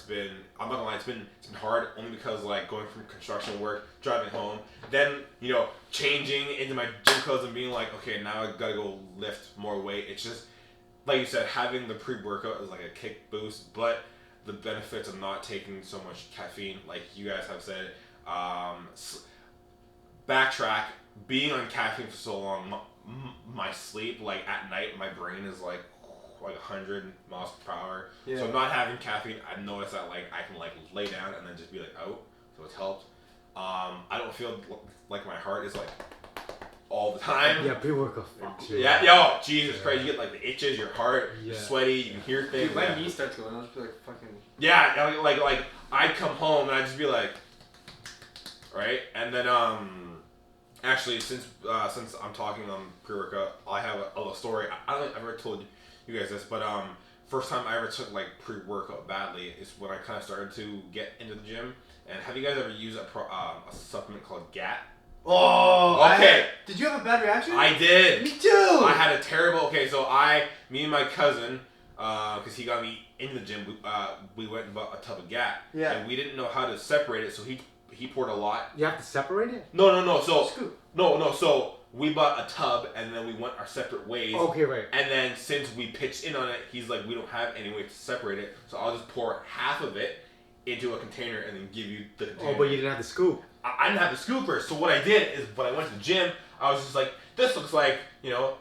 Speaker 1: not gonna lie, it's been hard only because like going from construction work, driving home, then changing into my gym clothes and being like, okay, now I gotta go lift more weight. It's just like you said, having the pre-workout is like a kick boost, but the benefits of not taking so much caffeine, like you guys have said. Backtrack, being on caffeine for so long, my sleep, like at night, my brain is like 100 miles per hour.
Speaker 2: Yeah.
Speaker 1: So not having caffeine, I've noticed that like I can like lay down and then just be like out. So it's helped. I don't feel like my heart is like all the time.
Speaker 3: Yeah, pre-workout.
Speaker 1: Yeah, yo, Jesus Christ, you get like the itches, your heart, you're
Speaker 3: Yeah.
Speaker 1: sweaty, you can hear things.
Speaker 2: Dude, my knee starts going. I'll just be like fucking.
Speaker 1: Yeah, like I'd come home and I'd just be like, right, and then actually since I'm talking on pre-workout, I have a little story. I don't think I've ever told you guys this, but first time I ever took like pre-workout badly is when I kind of started to get into the gym. And have you guys ever used a supplement called GAT?
Speaker 2: Oh,
Speaker 1: okay.
Speaker 2: Did you have a bad reaction?
Speaker 1: I did.
Speaker 2: Me too.
Speaker 1: I had a terrible. Okay, so me and my cousin, because he got me in the gym, we went and bought a tub of GAT.
Speaker 2: Yeah.
Speaker 1: And we didn't know how to separate it, so he poured a lot.
Speaker 3: You have to separate it?
Speaker 1: No. So
Speaker 2: Scoop.
Speaker 1: no. So we bought a tub, and then we went our separate ways.
Speaker 3: Okay, right.
Speaker 1: And then since we pitched in on it, he's like, we don't have any way to separate it, so I'll just pour half of it into a container and then give you the container.
Speaker 3: Oh, but you didn't have the scoop.
Speaker 1: I didn't have the scooper, so what I did is when I went to the gym, I was just like, this looks like,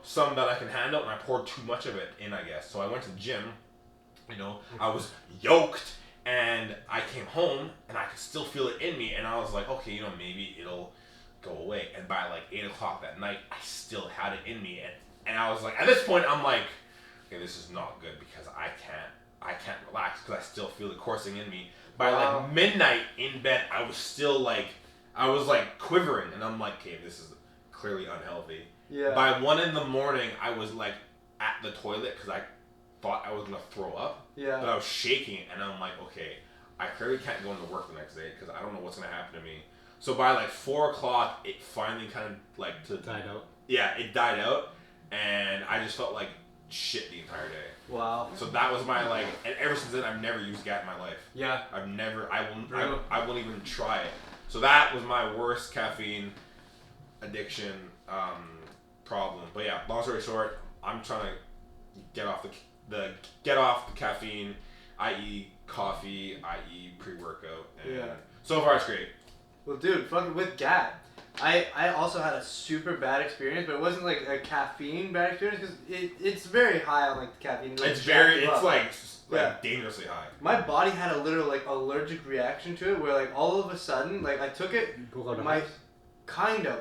Speaker 1: some that I can handle, and I poured too much of it in, I guess. So I went to the gym, I was yoked, and I came home, and I could still feel it in me, and I was like, okay, maybe it'll go away. And by like 8 o'clock that night, I still had it in me, and I was like, at this point, I'm like, okay, this is not good because I can't relax because I still feel it coursing in me. By like midnight in bed, I was still like, quivering, and I'm like, okay, this is clearly unhealthy.
Speaker 2: Yeah.
Speaker 1: By 1 a.m, I was like at the toilet because I thought I was gonna throw up.
Speaker 2: Yeah.
Speaker 1: But I was shaking, and I'm like, okay, I clearly can't go into work the next day because I don't know what's gonna happen to me. So by like 4 o'clock, it finally kind of like
Speaker 3: Died out.
Speaker 1: Yeah, it died out, and I just felt like shit the entire day.
Speaker 2: Wow.
Speaker 1: So that was my like, and ever since then I've never used GAT in my life.
Speaker 2: Yeah.
Speaker 1: I won't even try it. So that was my worst caffeine addiction problem. But yeah, long story short, I'm trying to get off the caffeine, i.e. coffee, i.e. pre-workout, and so far it's great.
Speaker 2: Well, dude, fucking with GAT, I also had a super bad experience, but it wasn't like a caffeine bad experience because it's very high on like the caffeine. Like,
Speaker 1: It's
Speaker 2: Yeah.
Speaker 1: dangerously high.
Speaker 2: My body had a literal like allergic reaction to it, where like all of a sudden, like I took it,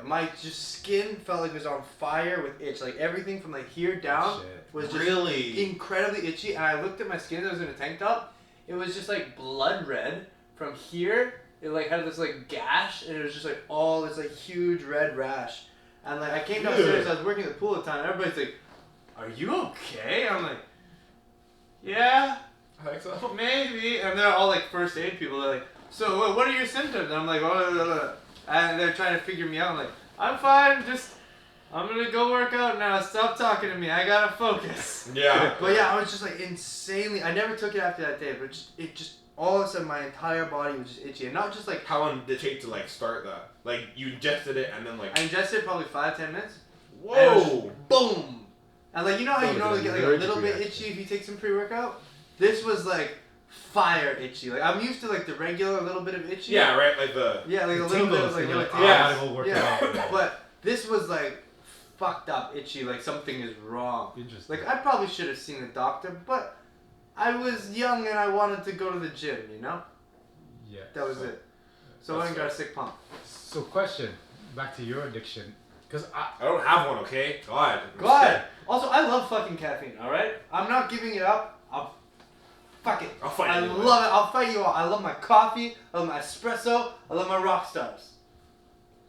Speaker 2: my just skin felt like it was on fire with itch. Like everything from like here down was just
Speaker 1: really
Speaker 2: incredibly itchy. And I looked at my skin that was in a tank top. It was just like blood red from here. It like had this like gash, and it was just like all this like huge red rash. And like I came downstairs, I was working at the pool at the time. Everybody's like, "Are you okay?" I'm like, "Yeah,
Speaker 1: I think so.
Speaker 2: maybe." And they're all like first aid people. They're like, "So what are your symptoms?" And I'm like, "Oh," and they're trying to figure me out. I'm like, "I'm fine. I'm gonna go work out now. Stop talking to me. I gotta focus."
Speaker 1: Yeah.
Speaker 2: But yeah, I was just like insanely. I never took it after that day, but it just all of a sudden my entire body was just itchy, and not just like.
Speaker 1: How long did it take to like start that? Like you ingested it and then like.
Speaker 2: I ingested it probably 5-10 minutes.
Speaker 1: Whoa!
Speaker 2: Boom! And like you know how you normally get like a little bit
Speaker 3: reaction.
Speaker 2: itchy if you take some pre-workout? This was like fire itchy. Like I'm used to like the regular little bit of itchy.
Speaker 1: Yeah, right. Like the.
Speaker 2: Yeah, like a little bit of like
Speaker 3: yeah.
Speaker 2: But this was like fucked up itchy. Like something is wrong.
Speaker 3: Interesting.
Speaker 2: Like I probably should have seen a doctor, but I was young and I wanted to go to the gym.
Speaker 3: Yeah.
Speaker 2: That was it. So I got a sick pump.
Speaker 3: So question, back to your addiction, because
Speaker 1: I don't have one. Okay. God.
Speaker 2: God. Also, I love fucking caffeine. All right. I'm not giving it up. Fuck it.
Speaker 1: I'll fight
Speaker 2: I
Speaker 1: anyone.
Speaker 2: love it. I'll fight you all. I love my coffee. I love my espresso. I love my rock stars.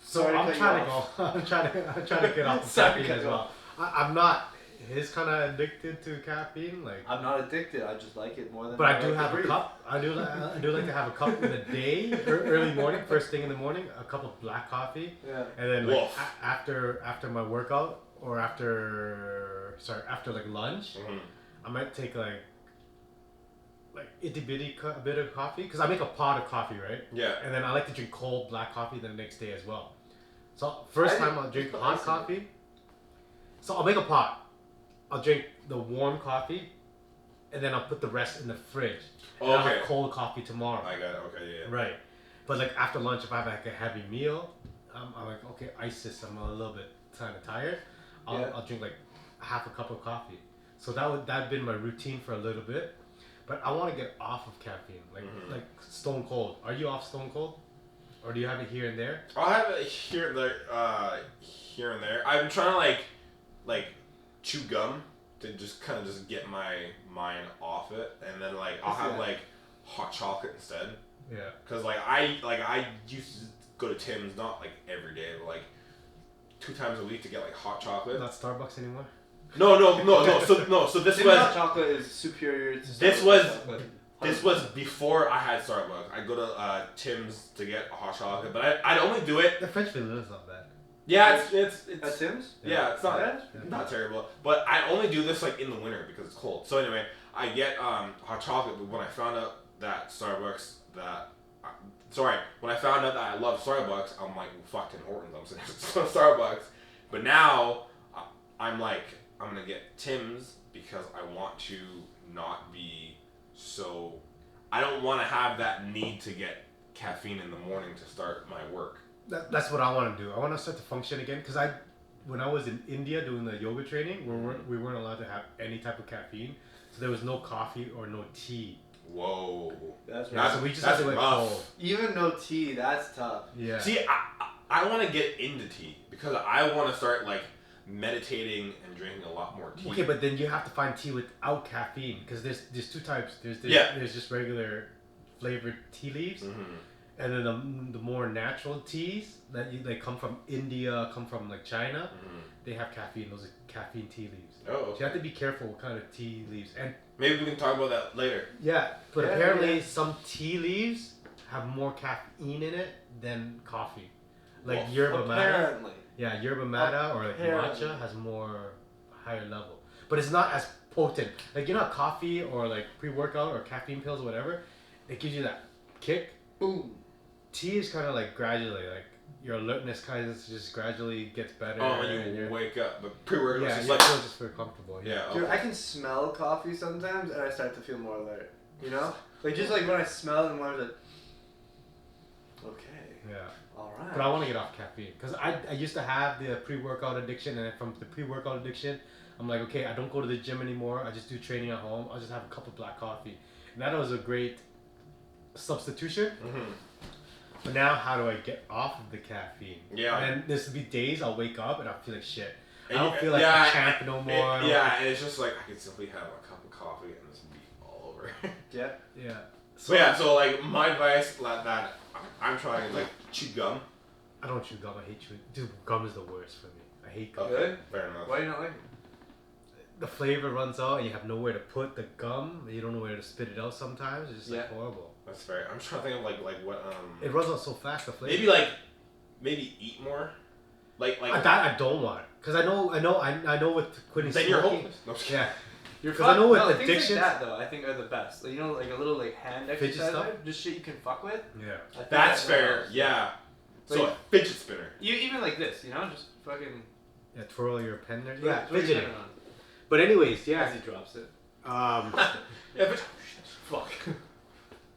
Speaker 3: So
Speaker 2: Sorry to
Speaker 3: I'm
Speaker 2: cut
Speaker 3: trying
Speaker 2: you
Speaker 3: to
Speaker 2: off.
Speaker 3: go. I'm trying to get off the
Speaker 2: Sorry to
Speaker 3: caffeine
Speaker 2: cut
Speaker 3: as
Speaker 2: you
Speaker 3: well. I'm not his kind of addicted to caffeine, like.
Speaker 2: I'm not addicted. I just like it more than.
Speaker 3: But I do
Speaker 2: like to
Speaker 3: have a
Speaker 2: breathe.
Speaker 3: cup. I do like to have a cup in the day, early morning, first thing in the morning, a cup of black coffee,
Speaker 2: Yeah.
Speaker 3: and then like
Speaker 1: Wolf.
Speaker 3: after my workout or after like lunch,
Speaker 1: Mhm.
Speaker 3: I might take like itty bitty a bit of coffee because I make a pot of coffee, right?
Speaker 1: Yeah.
Speaker 3: And then I like to drink cold black coffee the next day as well. So first time I'll drink hot coffee. So I'll make a pot. I'll drink the warm coffee, and then I'll put the rest in the fridge. And I'll
Speaker 1: Okay.
Speaker 3: have cold coffee tomorrow.
Speaker 1: I got it. Okay. Yeah.
Speaker 3: Right. But like after lunch, if I have like a heavy meal, I'm like, okay, ice this. I'm a little bit kind of tired. I'll drink like half a cup of coffee. So that'd been my routine for a little bit. But I want to get off of caffeine, like Stone Cold. Are you off Stone Cold, or do you have it here and there?
Speaker 1: I'll have it here and there. Here and there. I'm trying to like chew gum to just kind of just get my mind off it, and then like I'll have like hot chocolate instead.
Speaker 3: Yeah.
Speaker 1: Cause I used to go to Tim's not like every day, but like 2 times a week to get like hot chocolate.
Speaker 3: Not Starbucks anymore.
Speaker 1: No. So this
Speaker 2: Cinnamon hot chocolate is superior to
Speaker 1: This
Speaker 2: Starbucks
Speaker 1: was-
Speaker 2: chocolate.
Speaker 1: This was before I had Starbucks. I go to Tim's to get a hot chocolate, but I'd only do it.
Speaker 3: The French vanilla is not bad.
Speaker 1: Yeah, it's
Speaker 2: At Tim's?
Speaker 1: yeah, it's not
Speaker 2: Yeah.
Speaker 1: not terrible. But I only do this like in the winter because it's cold. So anyway, I get hot chocolate. But when I found out that Starbucks when I found out that I love Starbucks, I'm like, well, fuck Tim Hortons. I'm saying Starbucks. But now I'm like, I'm gonna get Tim's because I want to not be so. I don't want to have that need to get caffeine in the morning to start my work.
Speaker 3: That's what I want to do. I want to start to function again because when I was in India doing the yoga training, we weren't allowed to have any type of caffeine, so there was no coffee or no tea.
Speaker 1: Whoa.
Speaker 2: That's
Speaker 1: That's-
Speaker 3: So we just
Speaker 1: that's
Speaker 3: had to like
Speaker 1: rough.
Speaker 3: cold.
Speaker 2: Even no tea, that's tough.
Speaker 3: Yeah.
Speaker 1: See, I want to get into tea because I want to start like meditating and drinking a lot more tea.
Speaker 3: Okay, but then you have to find tea without caffeine because there's 2 types. There's just regular flavored tea leaves, and then the more natural teas that they come from India, come from like China, they have caffeine. Those are caffeine tea leaves.
Speaker 1: Oh,
Speaker 3: So you
Speaker 1: okay.
Speaker 3: have to be careful what kind of tea leaves. And
Speaker 1: Maybe we can talk about that later.
Speaker 3: yeah, but
Speaker 2: Yeah,
Speaker 3: apparently
Speaker 2: yeah.
Speaker 3: some tea leaves have more caffeine in it than coffee. Like
Speaker 1: Well,
Speaker 3: yerba mate.
Speaker 2: Apparently.
Speaker 3: Yeah, yerba mate or like
Speaker 2: Apparently.
Speaker 3: matcha has more higher level, but it's not as potent. Like coffee or like pre-workout or caffeine pills or whatever, it gives you that kick.
Speaker 2: Boom.
Speaker 3: Tea is kind of like gradually, like your alertness kind of just gradually gets better.
Speaker 1: Oh, when
Speaker 3: and
Speaker 1: you
Speaker 3: you're-
Speaker 1: wake up, but pre-workout
Speaker 3: yeah,
Speaker 1: is
Speaker 3: you
Speaker 1: like
Speaker 3: feel just feel comfortable.
Speaker 1: yeah.
Speaker 2: Dude,
Speaker 1: Okay.
Speaker 2: I can smell coffee sometimes and I start to feel more alert. You know? Like just like when I smell it and when I was like, okay,
Speaker 3: Yeah.
Speaker 2: alright.
Speaker 3: But I want to get off caffeine because I used to have the pre-workout addiction, and from the pre-workout addiction, I'm like, okay, I don't go to the gym anymore. I just do training at home. I'll just have a cup of black coffee, and that was a great substitution. But now, how do I get off of the caffeine?
Speaker 1: Yeah.
Speaker 3: And then there's be days I'll wake up and I'll feel like shit.
Speaker 1: And
Speaker 3: I don't
Speaker 1: you-
Speaker 3: feel like
Speaker 1: yeah,
Speaker 3: a champ no more.
Speaker 1: Yeah, and it's just like I could simply have a cup of coffee and this would be all over.
Speaker 2: Yeah.
Speaker 3: Yeah.
Speaker 1: So yeah, so like my advice that I'm trying to like chew gum.
Speaker 3: I don't chew gum. I hate chewing. Dude, gum is the worst for me. I hate gum.
Speaker 1: Okay,
Speaker 2: Really?
Speaker 1: fair enough.
Speaker 2: Why do you not like it?
Speaker 3: The flavor runs out and you have nowhere to put the gum. You don't know where to spit it out sometimes. It's just like
Speaker 2: Yeah.
Speaker 3: horrible.
Speaker 1: That's fair. I'm trying to think of like what
Speaker 3: It runs out so fast, the flavor.
Speaker 1: maybe eat more. Like
Speaker 3: That I don't want. Because I know with quitting
Speaker 1: then you're
Speaker 3: smoking.
Speaker 1: hopeless. No, I'm just kidding.
Speaker 3: Yeah.
Speaker 2: You're
Speaker 3: 'Cause I know with
Speaker 2: things
Speaker 3: addictions-
Speaker 2: like that though, I think are the best. Like, you know, like a little like hand
Speaker 3: Fidget
Speaker 2: exercise,
Speaker 3: stuff?
Speaker 2: just shit you can fuck with.
Speaker 3: Yeah.
Speaker 2: I think
Speaker 1: That's
Speaker 2: what
Speaker 1: fair.
Speaker 2: else.
Speaker 1: Yeah. So
Speaker 2: Like-
Speaker 1: a fidget spinner.
Speaker 2: You even like this, you know, just fucking
Speaker 3: Yeah, twirl your pen there.
Speaker 2: throw
Speaker 3: Yeah,
Speaker 2: your
Speaker 3: fidgeting.
Speaker 2: pen around
Speaker 3: But anyways, yeah.
Speaker 2: as he drops it.
Speaker 1: Yeah, but
Speaker 2: Fuck.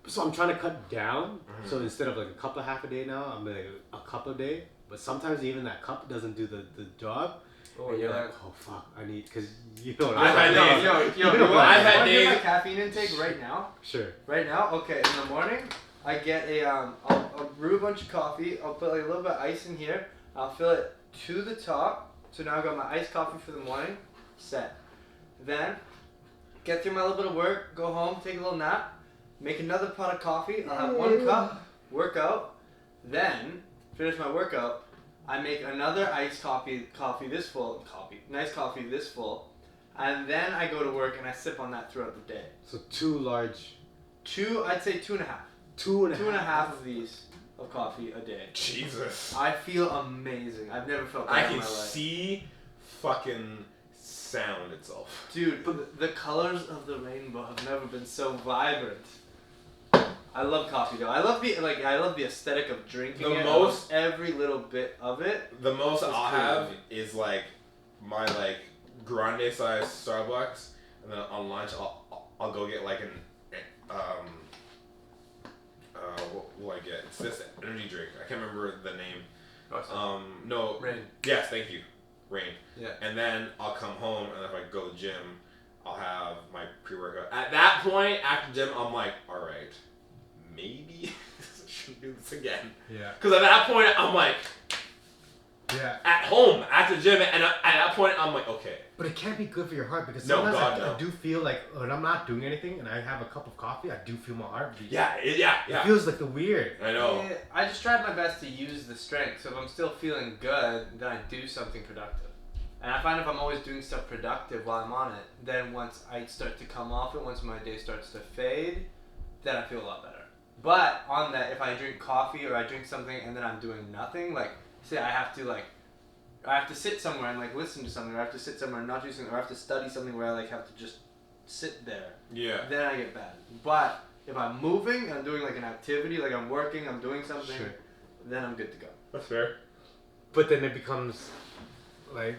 Speaker 3: So I'm trying to cut down.
Speaker 1: Mhm.
Speaker 3: So instead of like a cup of half a day now, I'm like a cup a day. But sometimes even that cup doesn't do the job.
Speaker 2: Oh,
Speaker 3: And you're
Speaker 2: yeah.
Speaker 3: like, oh fuck, I need, because you know what
Speaker 1: I've had days-
Speaker 3: You know what?
Speaker 1: I've had
Speaker 2: wanna hear my
Speaker 1: days-
Speaker 2: caffeine intake right now.
Speaker 3: Sure.
Speaker 2: Right now, okay. In the morning, I get I'll brew a bunch of coffee. I'll put like a little bit of ice in here. I'll fill it to the top. So now I've got my iced coffee for the morning, set. Then get through my little bit of work, go home, take a little nap, make another pot of coffee. I'll have 1 cup, work out, then finish my workout. I make another iced coffee this full, nice coffee this full, and then I go to work and I sip on that throughout the day.
Speaker 3: So 2 large.
Speaker 2: I'd say 2.5. 2.5 of these of coffee a day.
Speaker 1: Jesus.
Speaker 2: I feel amazing. I've never felt
Speaker 1: I
Speaker 2: better in
Speaker 1: can
Speaker 2: my life.
Speaker 1: see fucking sound itself.
Speaker 2: Dude, the colors of the rainbow have never been so vibrant. I love coffee though. I love the aesthetic of drinking
Speaker 1: The
Speaker 2: it.
Speaker 1: most-
Speaker 2: every little bit of it.
Speaker 1: The most
Speaker 2: It's
Speaker 1: I'll
Speaker 2: cool.
Speaker 1: have is like my like grande size Starbucks, and then on lunch I'll go get like an what will I get? It's this energy drink. I can't remember the name. No.
Speaker 2: Rain.
Speaker 1: Yes, thank you. Rain.
Speaker 2: Yeah.
Speaker 1: And then I'll come home, and if I go to the gym, I'll have my pre-workout. At that point, after gym, I'm like, all right, maybe I shouldn't do this again.
Speaker 3: Yeah.
Speaker 1: Because at that point, I'm like,
Speaker 3: Yeah.
Speaker 1: at home after gym, and at that point, I'm like, okay.
Speaker 3: But it can't be good for your heart because
Speaker 1: No,
Speaker 3: sometimes
Speaker 1: God,
Speaker 3: I
Speaker 1: no.
Speaker 3: do feel like when I'm not doing anything and I have a cup of coffee, I do feel my heart beat.
Speaker 1: Yeah.
Speaker 3: It feels like the weird.
Speaker 1: I know.
Speaker 2: Yeah, I just tried my best to use the strength. So if I'm still feeling good, then I do something productive. And I find if I'm always doing stuff productive while I'm on it, then once I start to come off it, once my day starts to fade, then I feel a lot better. But on that, if I drink coffee or I drink something and then I'm doing nothing, like say I have to sit somewhere and like listen to something, or I have to sit somewhere and not do something, or I have to study something where I like have to just sit there.
Speaker 1: Yeah.
Speaker 2: Then I get bad. But if I'm moving, I'm doing like an activity, like I'm working, I'm doing something,
Speaker 3: Sure.
Speaker 2: then I'm good to go.
Speaker 1: That's fair.
Speaker 3: But then it becomes like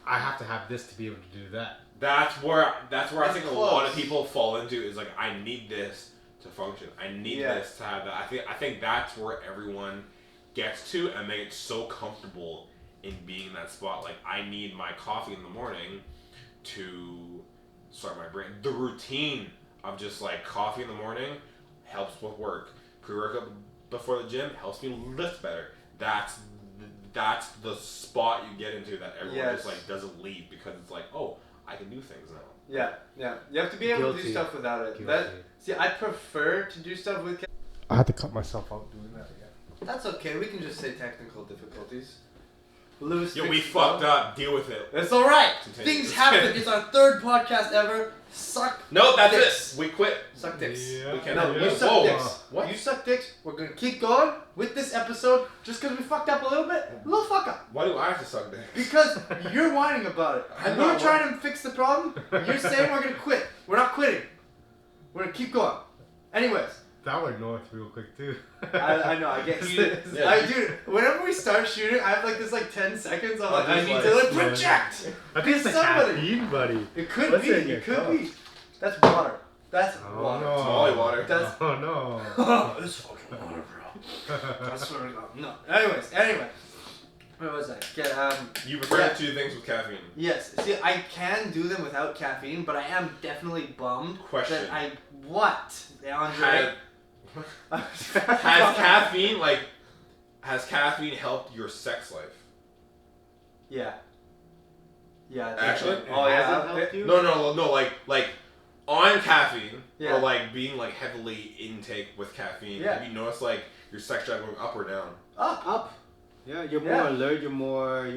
Speaker 3: I have to have this to be able to do that.
Speaker 1: That's where I
Speaker 2: It's
Speaker 1: think
Speaker 2: close.
Speaker 1: a lot of people fall into is like, I need this to function. I need
Speaker 2: Yeah.
Speaker 1: this to have that. I think that's where everyone gets to, and they get so comfortable in being in that spot. Like, I need my coffee in the morning to start my brain. The routine of just like coffee in the morning helps with work. Pre-workout before the gym helps me lift better. That's the spot you get into that everyone
Speaker 2: Yes.
Speaker 1: just like doesn't leave, because it's like, oh, I can do things now.
Speaker 2: Yeah. You have to be able to do
Speaker 3: Guilty.
Speaker 2: stuff without it.
Speaker 3: Guilty.
Speaker 2: See, I prefer to do stuff with.
Speaker 3: I had to cut myself out doing that again.
Speaker 2: That's okay. We can just say technical difficulties. Lewis.
Speaker 1: Yo, we fucked up. Deal with it.
Speaker 2: It's all right.
Speaker 1: Continue.
Speaker 2: Things happen. It's our 3rd podcast ever. Suck.
Speaker 1: No, that's
Speaker 2: dicks.
Speaker 1: it. We quit.
Speaker 2: Suck dicks.
Speaker 3: Yeah.
Speaker 1: We can't.
Speaker 2: No,
Speaker 1: Yeah.
Speaker 2: you suck
Speaker 1: Whoa.
Speaker 2: dicks.
Speaker 1: What?
Speaker 2: You suck dicks. We're gonna keep going with this episode just because we fucked up a little bit. A little fuck up.
Speaker 1: Why do I have to suck dick?
Speaker 2: Because you're whining about it.
Speaker 1: I'm
Speaker 2: We're
Speaker 1: not
Speaker 2: trying to fix the problem. You're saying we're gonna quit. We're not quitting. We're gonna keep going. Anyways,
Speaker 3: That went north real quick too.
Speaker 2: I know. I get you.
Speaker 1: Yeah.
Speaker 2: Dude, whenever we start shooting, I have like this like 10 seconds. I'm like, I
Speaker 1: just
Speaker 2: need
Speaker 1: like-
Speaker 2: to like project.
Speaker 3: I think it's the
Speaker 2: Somebody.
Speaker 3: caffeine, buddy.
Speaker 2: It could
Speaker 3: What's
Speaker 2: be.
Speaker 3: in your
Speaker 2: It could
Speaker 3: cup?
Speaker 2: be. That's water. That's
Speaker 3: Oh
Speaker 2: water.
Speaker 3: no.
Speaker 1: Molly water.
Speaker 2: That's-
Speaker 3: Oh no.
Speaker 2: This fucking water, bro. I swear to God. No. Anyway. Where was I?
Speaker 1: You prefer
Speaker 2: Yeah.
Speaker 1: to do things with caffeine.
Speaker 2: Yes. See, I can do them without caffeine, but I am definitely bummed
Speaker 1: Question.
Speaker 2: that what? Andre?
Speaker 1: Has caffeine helped your sex life?
Speaker 2: Yeah. Yeah. I think
Speaker 1: Actually?
Speaker 2: so. Oh
Speaker 3: Has it
Speaker 2: yeah.
Speaker 3: helped you?
Speaker 1: No, like on caffeine,
Speaker 2: Yeah.
Speaker 1: or like being like heavily intake with caffeine.
Speaker 2: Yeah.
Speaker 1: Have you noticed like your sex drive going up or down?
Speaker 2: Up.
Speaker 3: Yeah, you're
Speaker 2: Yeah.
Speaker 3: more alert. You're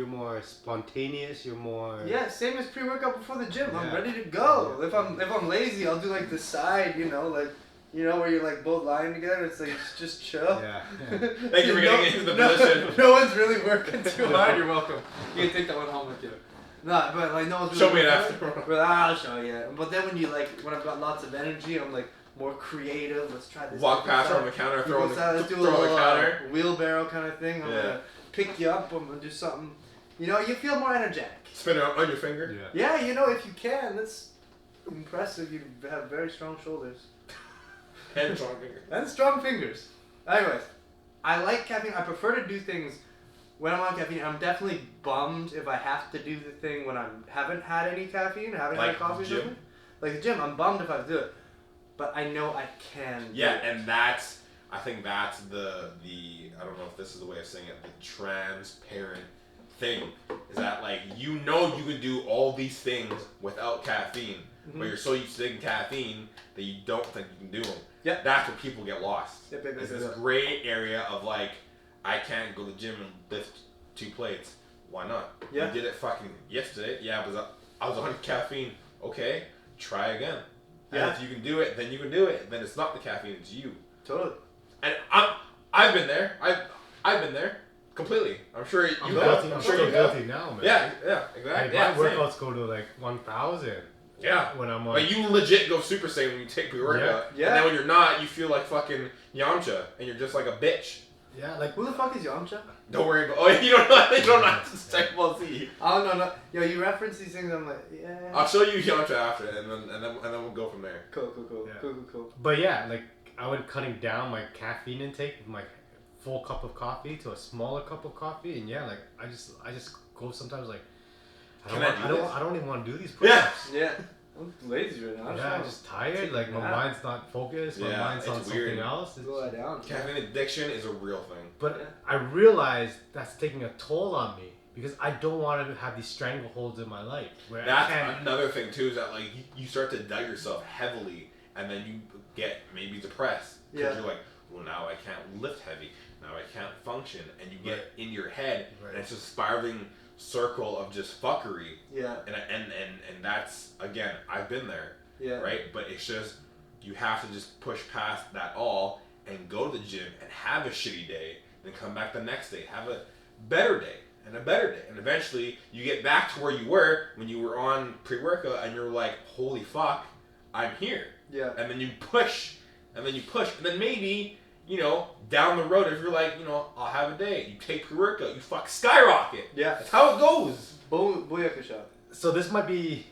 Speaker 3: more spontaneous. You're more.
Speaker 2: Yeah, same as pre-workout before the gym. I'm
Speaker 3: Yeah.
Speaker 2: ready to go. If I'm lazy, I'll do like the side, where you're like both lying together. It's like just chill.
Speaker 3: Yeah.
Speaker 1: Thank you for getting into the position.
Speaker 2: No one's really working too hard. You're welcome. You can take that one home with you. No, but like no one's really
Speaker 1: Show me it
Speaker 2: working
Speaker 1: after.
Speaker 2: hard. But I'll show you. But then when I've got lots of energy, I'm like more creative. Let's try this.
Speaker 1: Walk past her on
Speaker 2: side.
Speaker 1: the counter,
Speaker 2: You
Speaker 1: throw
Speaker 2: go
Speaker 1: on the,
Speaker 2: side, let's do a
Speaker 1: throw on
Speaker 2: little
Speaker 1: the counter.
Speaker 2: wheelbarrow kind of thing. I'm
Speaker 1: Yeah.
Speaker 2: gonna pick you up. I'm gonna do something. You feel more energetic.
Speaker 1: Spin it on your finger.
Speaker 3: Yeah.
Speaker 2: Yeah, if you can, that's impressive. You have very strong shoulders.
Speaker 1: And strong finger.
Speaker 2: And strong fingers. Anyways, I like caffeine. I prefer to do things when I'm on caffeine. I'm definitely bummed if I have to do the thing when I haven't had any caffeine, haven't
Speaker 1: Like
Speaker 2: had coffee or
Speaker 1: gym?
Speaker 2: something. Like the gym, I'm bummed if I have to do it. But I know I can.
Speaker 1: Yeah,
Speaker 2: do it.
Speaker 1: and I think that's the I don't know if this is the way of saying it, the transparent thing. Is that like you know you can do all these things without caffeine, but you're so used to taking caffeine that you don't think you can do them.
Speaker 2: Yeah.
Speaker 1: That's where people get lost.
Speaker 2: Yep.
Speaker 1: It's this gray area of like, I can't go to the gym and lift 2 plates. Why not?
Speaker 2: Yeah.
Speaker 1: You did it fucking yesterday. Yeah, but I was on caffeine. Okay, try again.
Speaker 2: Yeah.
Speaker 1: And if you can do it, then you can do it. Then it's not the caffeine, it's you.
Speaker 2: Totally.
Speaker 1: And I've been there. I've been there completely. I'm sure you
Speaker 3: I'm
Speaker 1: have.
Speaker 3: guilty.
Speaker 1: I'm
Speaker 3: I'm
Speaker 1: sure
Speaker 3: still
Speaker 1: you have.
Speaker 3: guilty now, man.
Speaker 1: Yeah, exactly.
Speaker 3: Like,
Speaker 1: Yeah,
Speaker 3: my workouts go to like 1,000.
Speaker 1: Yeah.
Speaker 3: When I'm on.
Speaker 1: Like you legit go Super Saiyan when you take pre-workout.
Speaker 2: Yeah.
Speaker 1: And then when you're not, you feel like fucking Yamcha, and you're just like a bitch.
Speaker 3: Yeah, like
Speaker 2: Who the fuck is Yamcha?
Speaker 1: Don't worry about. Oh, you don't know. You don't know. It's Dragon Ball Z.
Speaker 2: Oh no. Yo, you reference these things. I'm like, yeah.
Speaker 1: I'll show you Yamcha after, and then we'll go from there.
Speaker 2: Cool.
Speaker 3: Yeah.
Speaker 2: Cool.
Speaker 3: But yeah, like I would cutting down my caffeine intake with my full cup of coffee to a smaller cup of coffee, and yeah, like I just go sometimes like I don't even want to do these push-ups.
Speaker 2: Yeah. I'm lazy right now.
Speaker 3: Yeah, I'm just tired. Like my mind's not focused. My
Speaker 1: Yeah,
Speaker 3: mind's on
Speaker 1: it's
Speaker 3: something
Speaker 1: weird.
Speaker 3: else.
Speaker 2: Go lie down.
Speaker 1: Caffeine addiction is a real thing.
Speaker 3: But I realized that's taking a toll on me because I don't want to have these strangleholds in my life. Where I
Speaker 1: That's
Speaker 3: can't.
Speaker 1: another thing too, is that like you start to doubt yourself heavily, and then you get maybe depressed because
Speaker 2: Yeah.
Speaker 1: you're like, well, now I can't lift heavy, now I can't function, and you get in your head, and it's just spiraling circle of just fuckery.
Speaker 2: Yeah.
Speaker 1: And that's, again, I've been there,
Speaker 2: Yeah.
Speaker 1: right? But it's just you have to just push past that all and go to the gym and have a shitty day, then come back the next day, have a better day. And a better day, and eventually you get back to where you were when you were on pre-workout, and you're like, "Holy fuck, I'm here!"
Speaker 2: Yeah.
Speaker 1: And then you push, and then maybe down the road, if you're like, I'll have a day. You take pre-workout, you fuck skyrocket.
Speaker 2: Yeah.
Speaker 1: That's how it goes.
Speaker 2: Booyaka shot.
Speaker 3: So this might be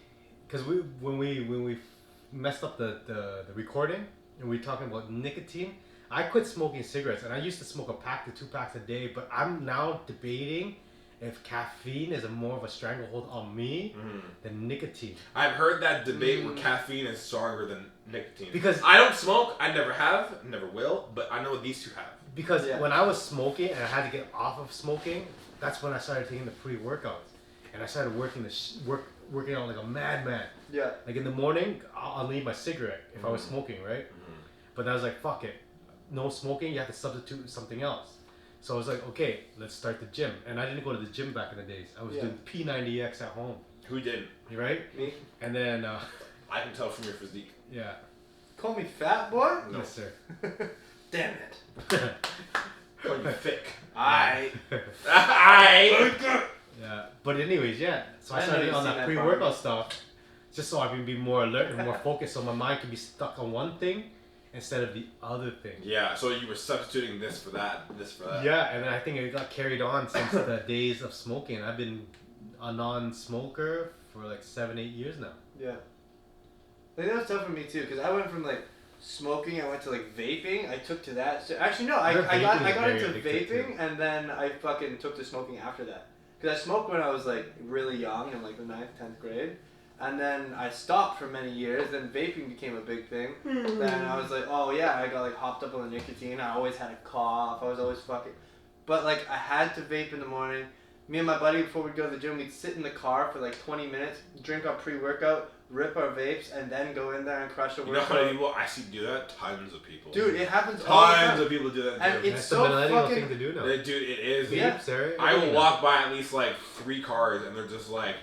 Speaker 3: because when we messed up the recording and we were talking about nicotine. I quit smoking cigarettes, and I used to smoke a pack to 2 packs a day, but I'm now debating if caffeine is more of a stranglehold on me than nicotine.
Speaker 1: I've heard that debate where caffeine is stronger than nicotine.
Speaker 3: Because
Speaker 1: I don't smoke, I never have, never will, but I know these two have.
Speaker 3: Because when I was smoking and I had to get off of smoking, that's when I started taking the pre-workouts, and I started working working out like a madman.
Speaker 2: Yeah.
Speaker 3: Like in the morning, I'll leave my cigarette if I was smoking, right? But I was like, fuck it, no smoking. You have to substitute something else. So I was like, okay, let's start the gym. And I didn't go to the gym back in the days. I was doing P90X at home.
Speaker 1: Who didn't?
Speaker 3: Right?
Speaker 2: Me.
Speaker 3: And then,
Speaker 1: I can tell from your physique.
Speaker 3: yeah.
Speaker 2: Call me fat boy?
Speaker 1: No.
Speaker 3: Yes, sir.
Speaker 2: Damn it.
Speaker 1: Call you thick.
Speaker 2: I.
Speaker 3: Yeah. But anyways, yeah. So I
Speaker 2: I
Speaker 3: started
Speaker 2: never
Speaker 3: on
Speaker 2: seen
Speaker 3: that
Speaker 2: that
Speaker 3: pre-workout
Speaker 2: progress.
Speaker 3: stuff, just so I can be more alert and more focused, so my mind can be stuck on one thing instead of the other thing.
Speaker 1: Yeah, so you were substituting this for that,
Speaker 3: Yeah, and then I think it got carried on since the days of smoking. I've been a non-smoker for like 7-8 years now.
Speaker 2: Yeah. I think that was tough for me too, because I went from like smoking, I went to like vaping, I took to that. So, actually, no, I got
Speaker 3: very
Speaker 2: into
Speaker 3: addictive,
Speaker 2: vaping,
Speaker 3: too.
Speaker 2: and then I fucking took to smoking after that. Because I smoked when I was like really young, in like the 9th, 10th grade. And then I stopped for many years, then vaping became a big thing. Then I was like, oh yeah, I got like hopped up on the nicotine, I always had a cough, I was always fucking... But like, I had to vape in the morning. Me and my buddy, before we'd go to the gym, we'd sit in the car for like 20 minutes, drink our pre-workout, rip our vapes, and then go in there and crush a
Speaker 1: You know
Speaker 2: workout.
Speaker 1: how many people I see do that? Tons of people.
Speaker 2: Dude, it happens all the
Speaker 1: Tons
Speaker 2: time.
Speaker 1: of people do that.
Speaker 2: And
Speaker 1: too.
Speaker 2: it's
Speaker 3: That's
Speaker 2: so
Speaker 3: the millennial
Speaker 2: fucking...
Speaker 3: thing to do now.
Speaker 1: Dude, it is.
Speaker 2: Yeah.
Speaker 3: Vapes, Eric.
Speaker 1: I will walk by at least like 3 cars, and they're just like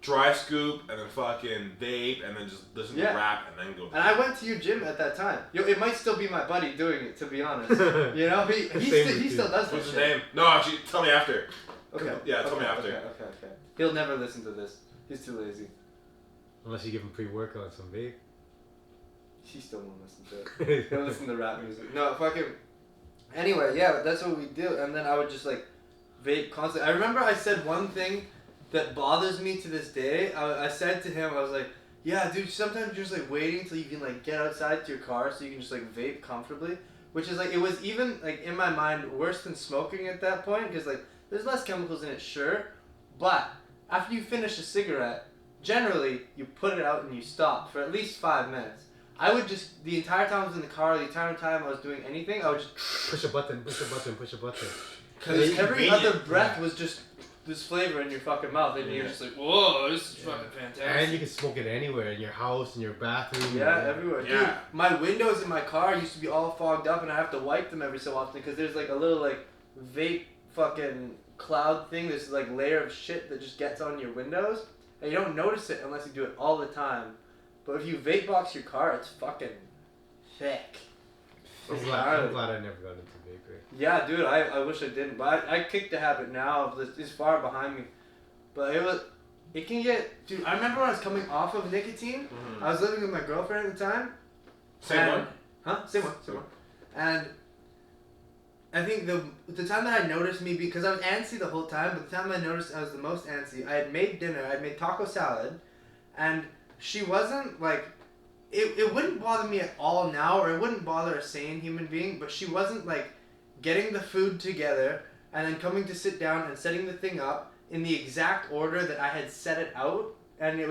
Speaker 1: dry scoop, and then fucking vape, and then just listen to rap, and then go.
Speaker 2: And I went to your gym at that time. Yo, it might still be my buddy doing it, to be honest. You know, he still does that
Speaker 1: What's his
Speaker 2: shit.
Speaker 1: name? No, actually, tell me after.
Speaker 2: Okay.
Speaker 1: Yeah, tell me after.
Speaker 2: Okay. He'll never listen to this. He's too lazy.
Speaker 3: Unless you give him pre-workout and some vape.
Speaker 2: He still won't listen to it. He'll listen to rap music. No, fucking... Anyway, yeah, that's what we do. And then I would just, like, vape constantly. I remember I said one thing that bothers me to this day. I said to him, I was like, yeah, dude, sometimes you're just, like, waiting until you can, like, get outside to your car so you can just, like, vape comfortably. Which is, like, it was even, like, in my mind, worse than smoking at that point. Because, like, there's less chemicals in it, sure. But after you finish a cigarette, generally, you put it out and you stop for at least 5 minutes. I would just, the entire time I was in the car, the entire time I was doing anything, I would just...
Speaker 3: Push a button, push a button, push a button.
Speaker 2: Because every other breath was just... this flavor in your fucking mouth, and you're just like, whoa, this is fucking fantastic.
Speaker 3: And you can smoke it anywhere, in your house, in your bathroom.
Speaker 2: Yeah, everywhere.
Speaker 1: Yeah.
Speaker 2: Dude, my windows in my car used to be all fogged up, and I have to wipe them every so often because there's like a little like vape fucking cloud thing. This like layer of shit that just gets on your windows, and you don't notice it unless you do it all the time. But if you vape box your car, it's fucking thick.
Speaker 3: I'm glad I never got into vaping.
Speaker 2: Yeah, dude, I wish I didn't, but I kicked the habit now. It's far behind me, but it can get, dude. I remember when I was coming off of nicotine. I was living with my girlfriend at the time.
Speaker 1: Same one?
Speaker 2: Huh? Same one. And I think the time that I noticed me, because I was antsy the whole time, but the time I noticed I was the most antsy, I had made dinner. I had made taco salad, and she wasn't like. It wouldn't bother me at all now, or it wouldn't bother a sane human being, but she wasn't like getting the food together and then coming to sit down and setting the thing up in the exact order that I had set it out, and it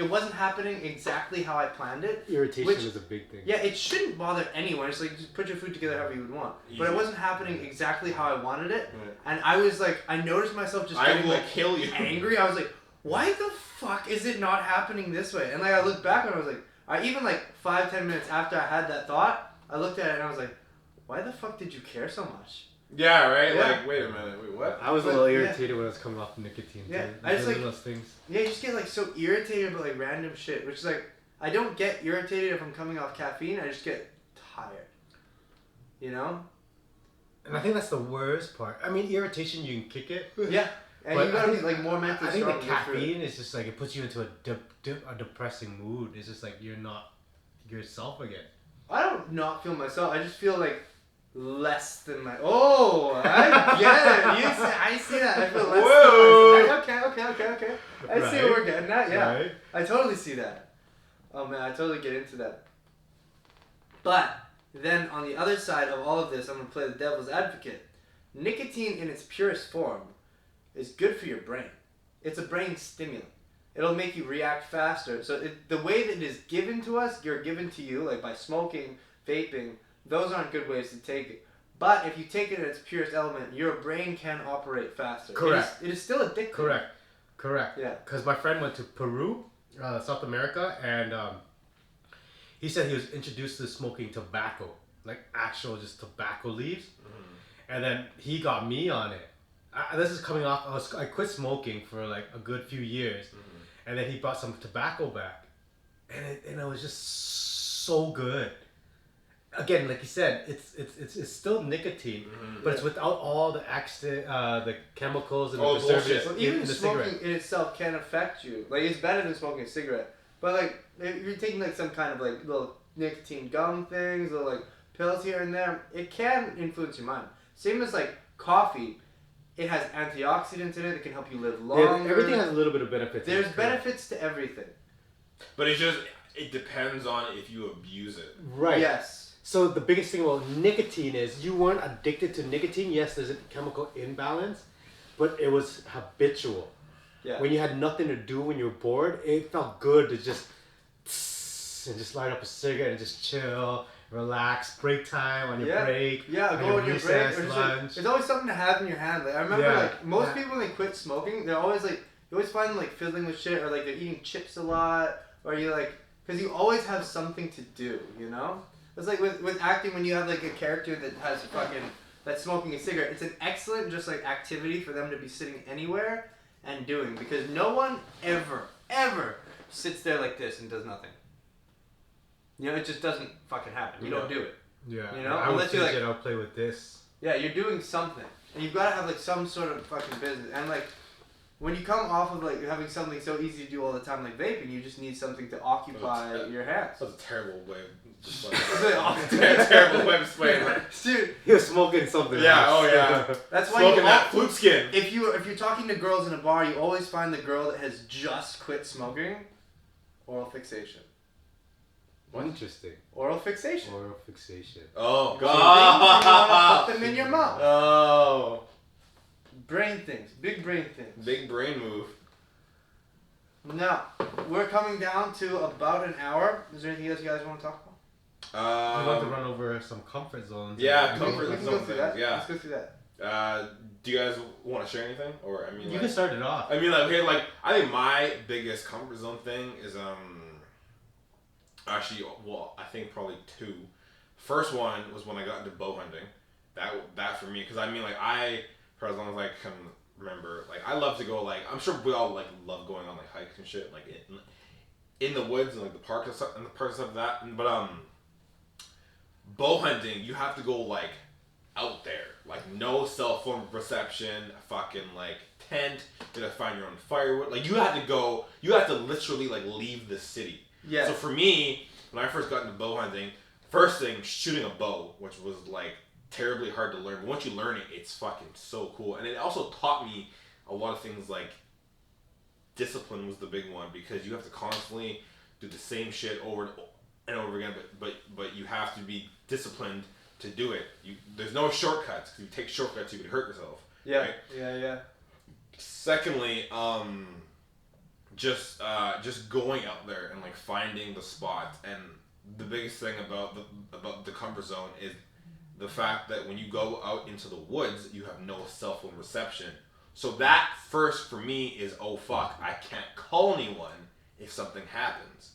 Speaker 2: wasn't happening exactly how I planned it.
Speaker 3: Irritation is a big thing.
Speaker 2: Yeah, it shouldn't bother anyone. It's like, just put your food together however you would want. But it wasn't happening exactly how I wanted it, and I was like, I noticed myself just getting like
Speaker 1: kill you.
Speaker 2: angry. I was like, why the fuck is it not happening this way? And like I looked back and I was like, even like 5-10 minutes after I had that thought, I looked at it and I was like, why the fuck did you care so much?
Speaker 1: Yeah, right?
Speaker 2: Yeah.
Speaker 1: Like, wait a minute, wait, what?
Speaker 3: I was a little irritated when I was coming off nicotine.
Speaker 2: Yeah,
Speaker 3: too.
Speaker 2: I just like
Speaker 3: those things.
Speaker 2: Yeah, you just get like so irritated about like random shit, which is like, I don't get irritated if I'm coming off caffeine. I just get tired. You know?
Speaker 3: And I think that's the worst part. I mean, irritation, you can kick it.
Speaker 2: Yeah. And
Speaker 3: But
Speaker 2: you gotta
Speaker 3: I
Speaker 2: be like more mentally
Speaker 3: I think
Speaker 2: strong.
Speaker 3: the caffeine is just like, it puts you into a depressing mood. It's just like you're not yourself again.
Speaker 2: I don't not feel myself. I just feel like less than my. Oh, I get it. I see that. I feel less
Speaker 1: Whoa.
Speaker 2: than myself. Okay. I see what we're getting at. Yeah,
Speaker 3: Right?
Speaker 2: I totally see that. Oh man, I totally get into that. But then on the other side of all of this, I'm gonna play the devil's advocate. Nicotine in its purest form is good for your brain. It's a brain stimulant. It'll make you react faster. So the way that it is given to us, you're given to you, like by smoking, vaping, those aren't good ways to take it. But if you take it in its purest element, your brain can operate faster.
Speaker 3: Correct.
Speaker 2: It is still addictive.
Speaker 3: Correct.
Speaker 2: Yeah.
Speaker 3: Because my friend went to Peru, South America, and he said he was introduced to smoking tobacco, like actual just tobacco leaves. And then he got me on it. This is coming off, I quit smoking for like a good few years. And then he brought some tobacco back. And it was just so good. Again, like you said, it's still nicotine, but it's without all the the chemicals and the preservatives.
Speaker 2: Well, even
Speaker 3: in the
Speaker 2: smoking
Speaker 3: cigarette.
Speaker 2: in itself can affect you. Like, it's better than smoking a cigarette. But like, if you're taking like some kind of like little nicotine gum things or like pills here and there, it can influence your mind. Same as like coffee. It has antioxidants in it that can help you live longer.
Speaker 3: Everything has a little bit of benefits.
Speaker 2: There's benefits to everything.
Speaker 1: But it depends on if you abuse it.
Speaker 3: Right.
Speaker 2: Yes.
Speaker 3: So the biggest thing about nicotine is you weren't addicted to nicotine. Yes, there's a chemical imbalance, but it was habitual.
Speaker 2: Yeah.
Speaker 3: When you had nothing to do when you were bored, it felt good to just light up a cigarette and just chill, relax, break time on your break.
Speaker 2: Yeah, go on your break. Or just,
Speaker 3: lunch.
Speaker 2: like, there's always something to have in your hand. Like I remember, like most people when they quit smoking, they're always like, you always find them like fiddling with shit, or like they're eating chips a lot, or you like, because you always have something to do, you know. It's like with acting, when you have like a character that has that's smoking a cigarette, it's an excellent just like activity for them to be sitting anywhere and doing, because no one ever sits there like this and does nothing. You know, it just doesn't fucking happen. You don't do it.
Speaker 3: Yeah.
Speaker 2: You know,
Speaker 3: I would
Speaker 2: unless you're like,
Speaker 3: I'll play with this.
Speaker 2: Yeah, you're doing something, and you've got to have like some sort of fucking business. And like, when you come off of like having something so easy to do all the time like vaping, you just need something to occupy your hands.
Speaker 1: That's a terrible way of just
Speaker 2: terrible
Speaker 1: way of explaining it.
Speaker 2: Dude,
Speaker 3: He was smoking something.
Speaker 1: Yeah,
Speaker 3: else.
Speaker 1: oh yeah.
Speaker 2: that's why
Speaker 1: Smoking
Speaker 2: you
Speaker 1: that flute skin.
Speaker 2: if you're talking to girls in a bar, you always find the girl that has just quit smoking. Oral fixation.
Speaker 3: Interesting.
Speaker 2: Oral fixation.
Speaker 3: Oral fixation.
Speaker 1: Oh
Speaker 2: Things you want to
Speaker 1: god.
Speaker 2: put them in your mouth.
Speaker 1: Oh.
Speaker 2: Brain things. Big brain things.
Speaker 1: Big brain move.
Speaker 2: Now, we're coming down to about an hour. Is there anything else you guys want to talk about?
Speaker 3: I want to run over some comfort zones.
Speaker 1: Yeah,
Speaker 3: and-
Speaker 1: comfort
Speaker 2: we can
Speaker 1: zone
Speaker 2: go through that.
Speaker 1: things, yeah.
Speaker 2: Let's go through that.
Speaker 1: Do you guys want to share anything, or I mean,
Speaker 3: you can start it off.
Speaker 1: I mean, like, okay, like I think my biggest comfort zone thing is actually, well, I think probably two. First one was when I got into bow hunting. That for me, because I mean, like for as long as I can remember, like I love to go, like I'm sure we all like love going on like hikes and shit, like in the woods and like the park and stuff like that. But bow hunting, you have to go like out there, like no cell phone reception, fucking like tent. You gotta find your own firewood. Like you have to literally like leave the city.
Speaker 2: Yeah.
Speaker 1: So for me, when I first got into bow hunting, first thing shooting a bow, which was like terribly hard to learn. But once you learn it, it's fucking so cool. And it also taught me a lot of things like discipline was the big one, because you have to constantly do the same shit over and over again. But you have to be disciplined to do it. There's no shortcuts. If you take shortcuts, you could hurt yourself.
Speaker 2: Yeah.
Speaker 1: Right?
Speaker 2: Yeah.
Speaker 1: Secondly, just going out there and like finding the spots. And the biggest thing about the comfort zone is the fact that when you go out into the woods, you have no cell phone reception. So that first for me is, oh fuck, I can't call anyone if something happens.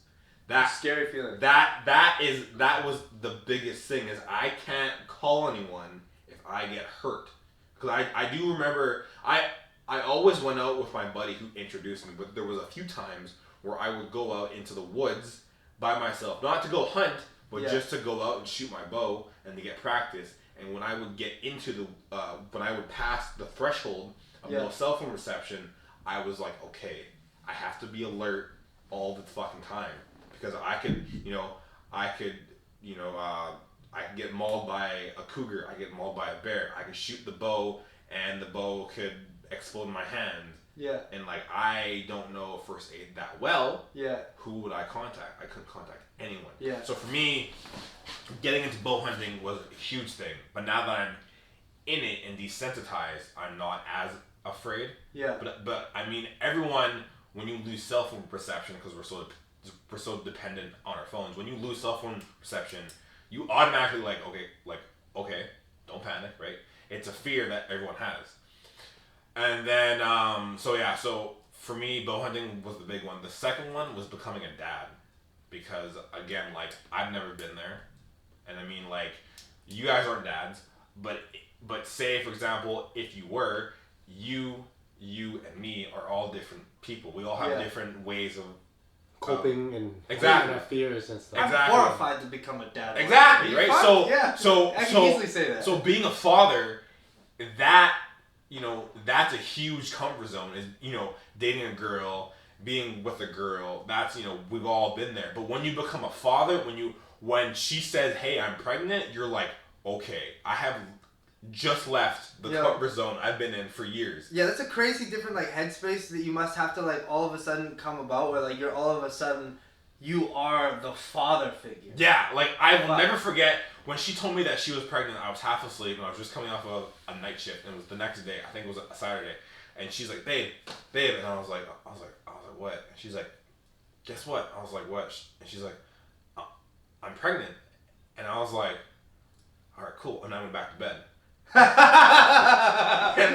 Speaker 1: That
Speaker 2: scary feeling.
Speaker 1: That was the biggest thing, is I can't call anyone if I get hurt. Because I do remember, I always went out with my buddy who introduced me, but there was a few times where I would go out into the woods by myself, not to go hunt, but just to go out and shoot my bow and to get practice. And when I would get into when I would pass the threshold of no cell phone reception, I was like, okay, I have to be alert all the fucking time, because I could get mauled by a cougar, I get mauled by a bear, I could shoot the bow and the bow could explode in my hand.
Speaker 2: Yeah.
Speaker 1: And like, I don't know first aid that well.
Speaker 2: Yeah.
Speaker 1: Who would I contact? I couldn't contact anyone.
Speaker 2: Yeah.
Speaker 1: So for me, getting into bow hunting was a huge thing. But now that I'm in it and desensitized, I'm not as afraid.
Speaker 2: Yeah.
Speaker 1: But I mean, everyone, when you lose cell phone reception, because we're so dependent on our phones, when you lose cell phone reception, you automatically okay, don't panic, right? It's a fear that everyone has. And then, so for me, bow hunting was the big one. The second one was becoming a dad, because again, like, I've never been there, and I mean, like, you guys aren't dads, but say, for example, if you were, you and me are all different people. We all have different ways of
Speaker 3: coping and
Speaker 1: exactly
Speaker 3: our fears and stuff.
Speaker 2: I'm horrified to become a dad.
Speaker 1: Exactly, right?
Speaker 2: Fun?
Speaker 1: So
Speaker 2: I can easily say that.
Speaker 1: So being a father, that, that's a huge comfort zone, is, dating a girl, being with a girl. That's, we've all been there. But when you become a father, when she says, hey, I'm pregnant, you're like, okay, I have just left the comfort zone I've been in for years.
Speaker 2: Yeah, that's a crazy different like headspace that you must have to like all of a sudden come about, where like you're all of a sudden you are the father figure.
Speaker 1: Yeah, like I will never forget when she told me that she was pregnant. I was half asleep and I was just coming off of a night shift, and it was the next day. I think it was a Saturday, and she's like, babe, and I was like, what? And she's like, guess what? I was like, what? And she's like, I'm pregnant, and I was like, all right, cool. And I went back to bed. and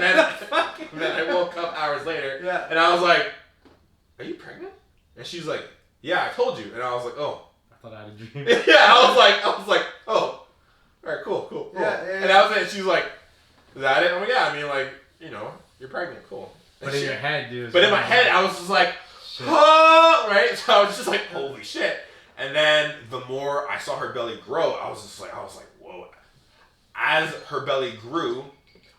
Speaker 1: then I woke up hours later, and I was like, are you pregnant? And she's like, yeah, I told you. And I was like, oh.
Speaker 3: I thought I had a dream.
Speaker 1: Yeah, I was like, oh, all right, cool.
Speaker 2: Yeah.
Speaker 1: And that was it. She was like, is that it? I'm like, yeah, I mean, like, you're pregnant, cool.
Speaker 3: But in your head, dude.
Speaker 1: But in my head, I was just like, oh, right? So I was just like, holy shit. And then the more I saw her belly grow, I was like, whoa. As her belly grew,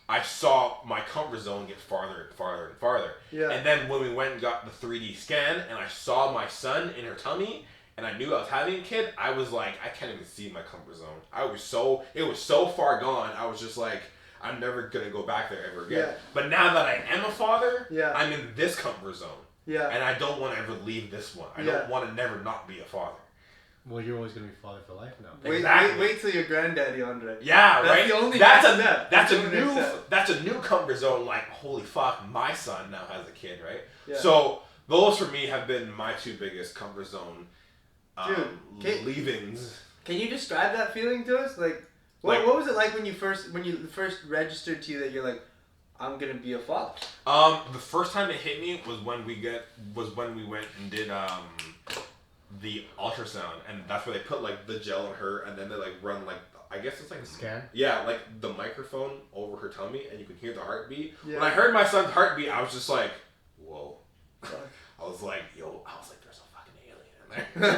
Speaker 1: I saw my comfort zone get farther and farther and farther.
Speaker 2: Yeah.
Speaker 1: And then when we went and got the 3D scan, and I saw my son in her tummy, and I knew I was having a kid, I was like, I can't even see my comfort zone. It was so far gone. I was just like, I'm never gonna go back there ever again.
Speaker 2: Yeah.
Speaker 1: But now that I am a father,
Speaker 2: Yeah.
Speaker 1: I'm in this comfort zone.
Speaker 2: Yeah.
Speaker 1: And I don't want to ever leave this one. I don't want to never not be a father.
Speaker 3: Well, you're always gonna be father for life now.
Speaker 2: Wait till you're granddaddy, Andre.
Speaker 1: Yeah,
Speaker 2: that's
Speaker 1: right.
Speaker 2: The only
Speaker 1: That's a new comfort zone. Like, holy fuck, my son now has a kid, right?
Speaker 2: Yeah.
Speaker 1: So those for me have been my two biggest comfort zone leavings.
Speaker 2: Can you describe that feeling to us? Like, What was it like when you first registered to you that you're like, I'm gonna be a father?
Speaker 1: The first time it hit me was when we went and did the ultrasound, and that's where they put like the gel in her, and then they like run like, I guess it's like
Speaker 3: a scan.
Speaker 1: Yeah, like the microphone over her tummy, and you can hear the heartbeat. Yeah. When I heard my son's heartbeat, I was just like, whoa. I was like, there's a fucking alien in there.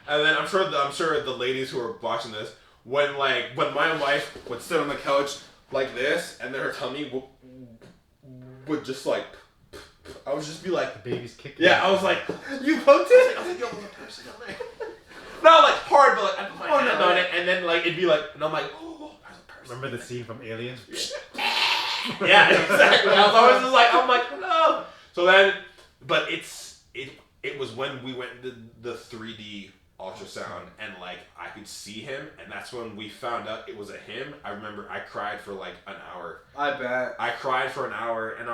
Speaker 1: and then I'm sure the ladies who are watching this, when my wife would sit on the couch like this, and then her tummy would just like, I would just be like,
Speaker 3: the baby's kicking.
Speaker 1: Yeah, I was like,
Speaker 2: you poked it?
Speaker 1: I was like, yo, there's a person down there. Not like hard, but like I put my hand on it, and then like it'd be like, and I'm like, oh, there's a person.
Speaker 3: Remember the scene from Aliens?
Speaker 1: Yeah, exactly. I was always just like, I'm like, no. So then, but it was when we went to the 3D ultrasound, and like I could see him, and that's when we found out it was a him. I remember I cried for like an hour.
Speaker 2: I bet.
Speaker 1: I cried for an hour, and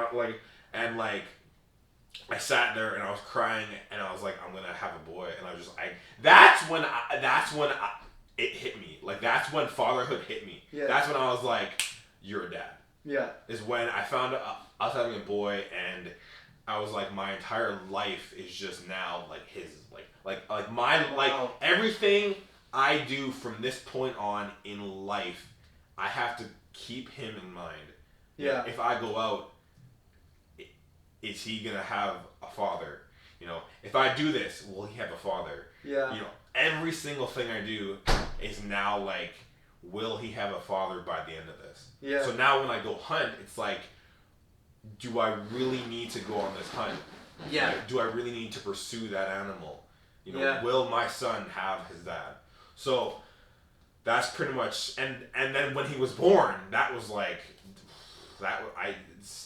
Speaker 1: I sat there and I was crying, and I was like, I'm gonna have a boy, and I was just like, that's when it hit me. Like that's when fatherhood hit me. Yeah. That's when I was like, you're a dad. Yeah. Is when I found out I was having a boy, and I was like, my entire life is just now like his, like my like everything I do from this point on in life, I have to keep him in mind. Yeah. If I go out, is he gonna have a father? You know, if I do this, will he have a father? Yeah. You know, every single thing I do is now like, will he have a father by the end of this? Yeah. So now when I go hunt, it's like, do I really need to go on this hunt? Yeah. Like, do I really need to pursue that animal? You know, will my son have his dad? So that's pretty much, and then when he was born, that was like,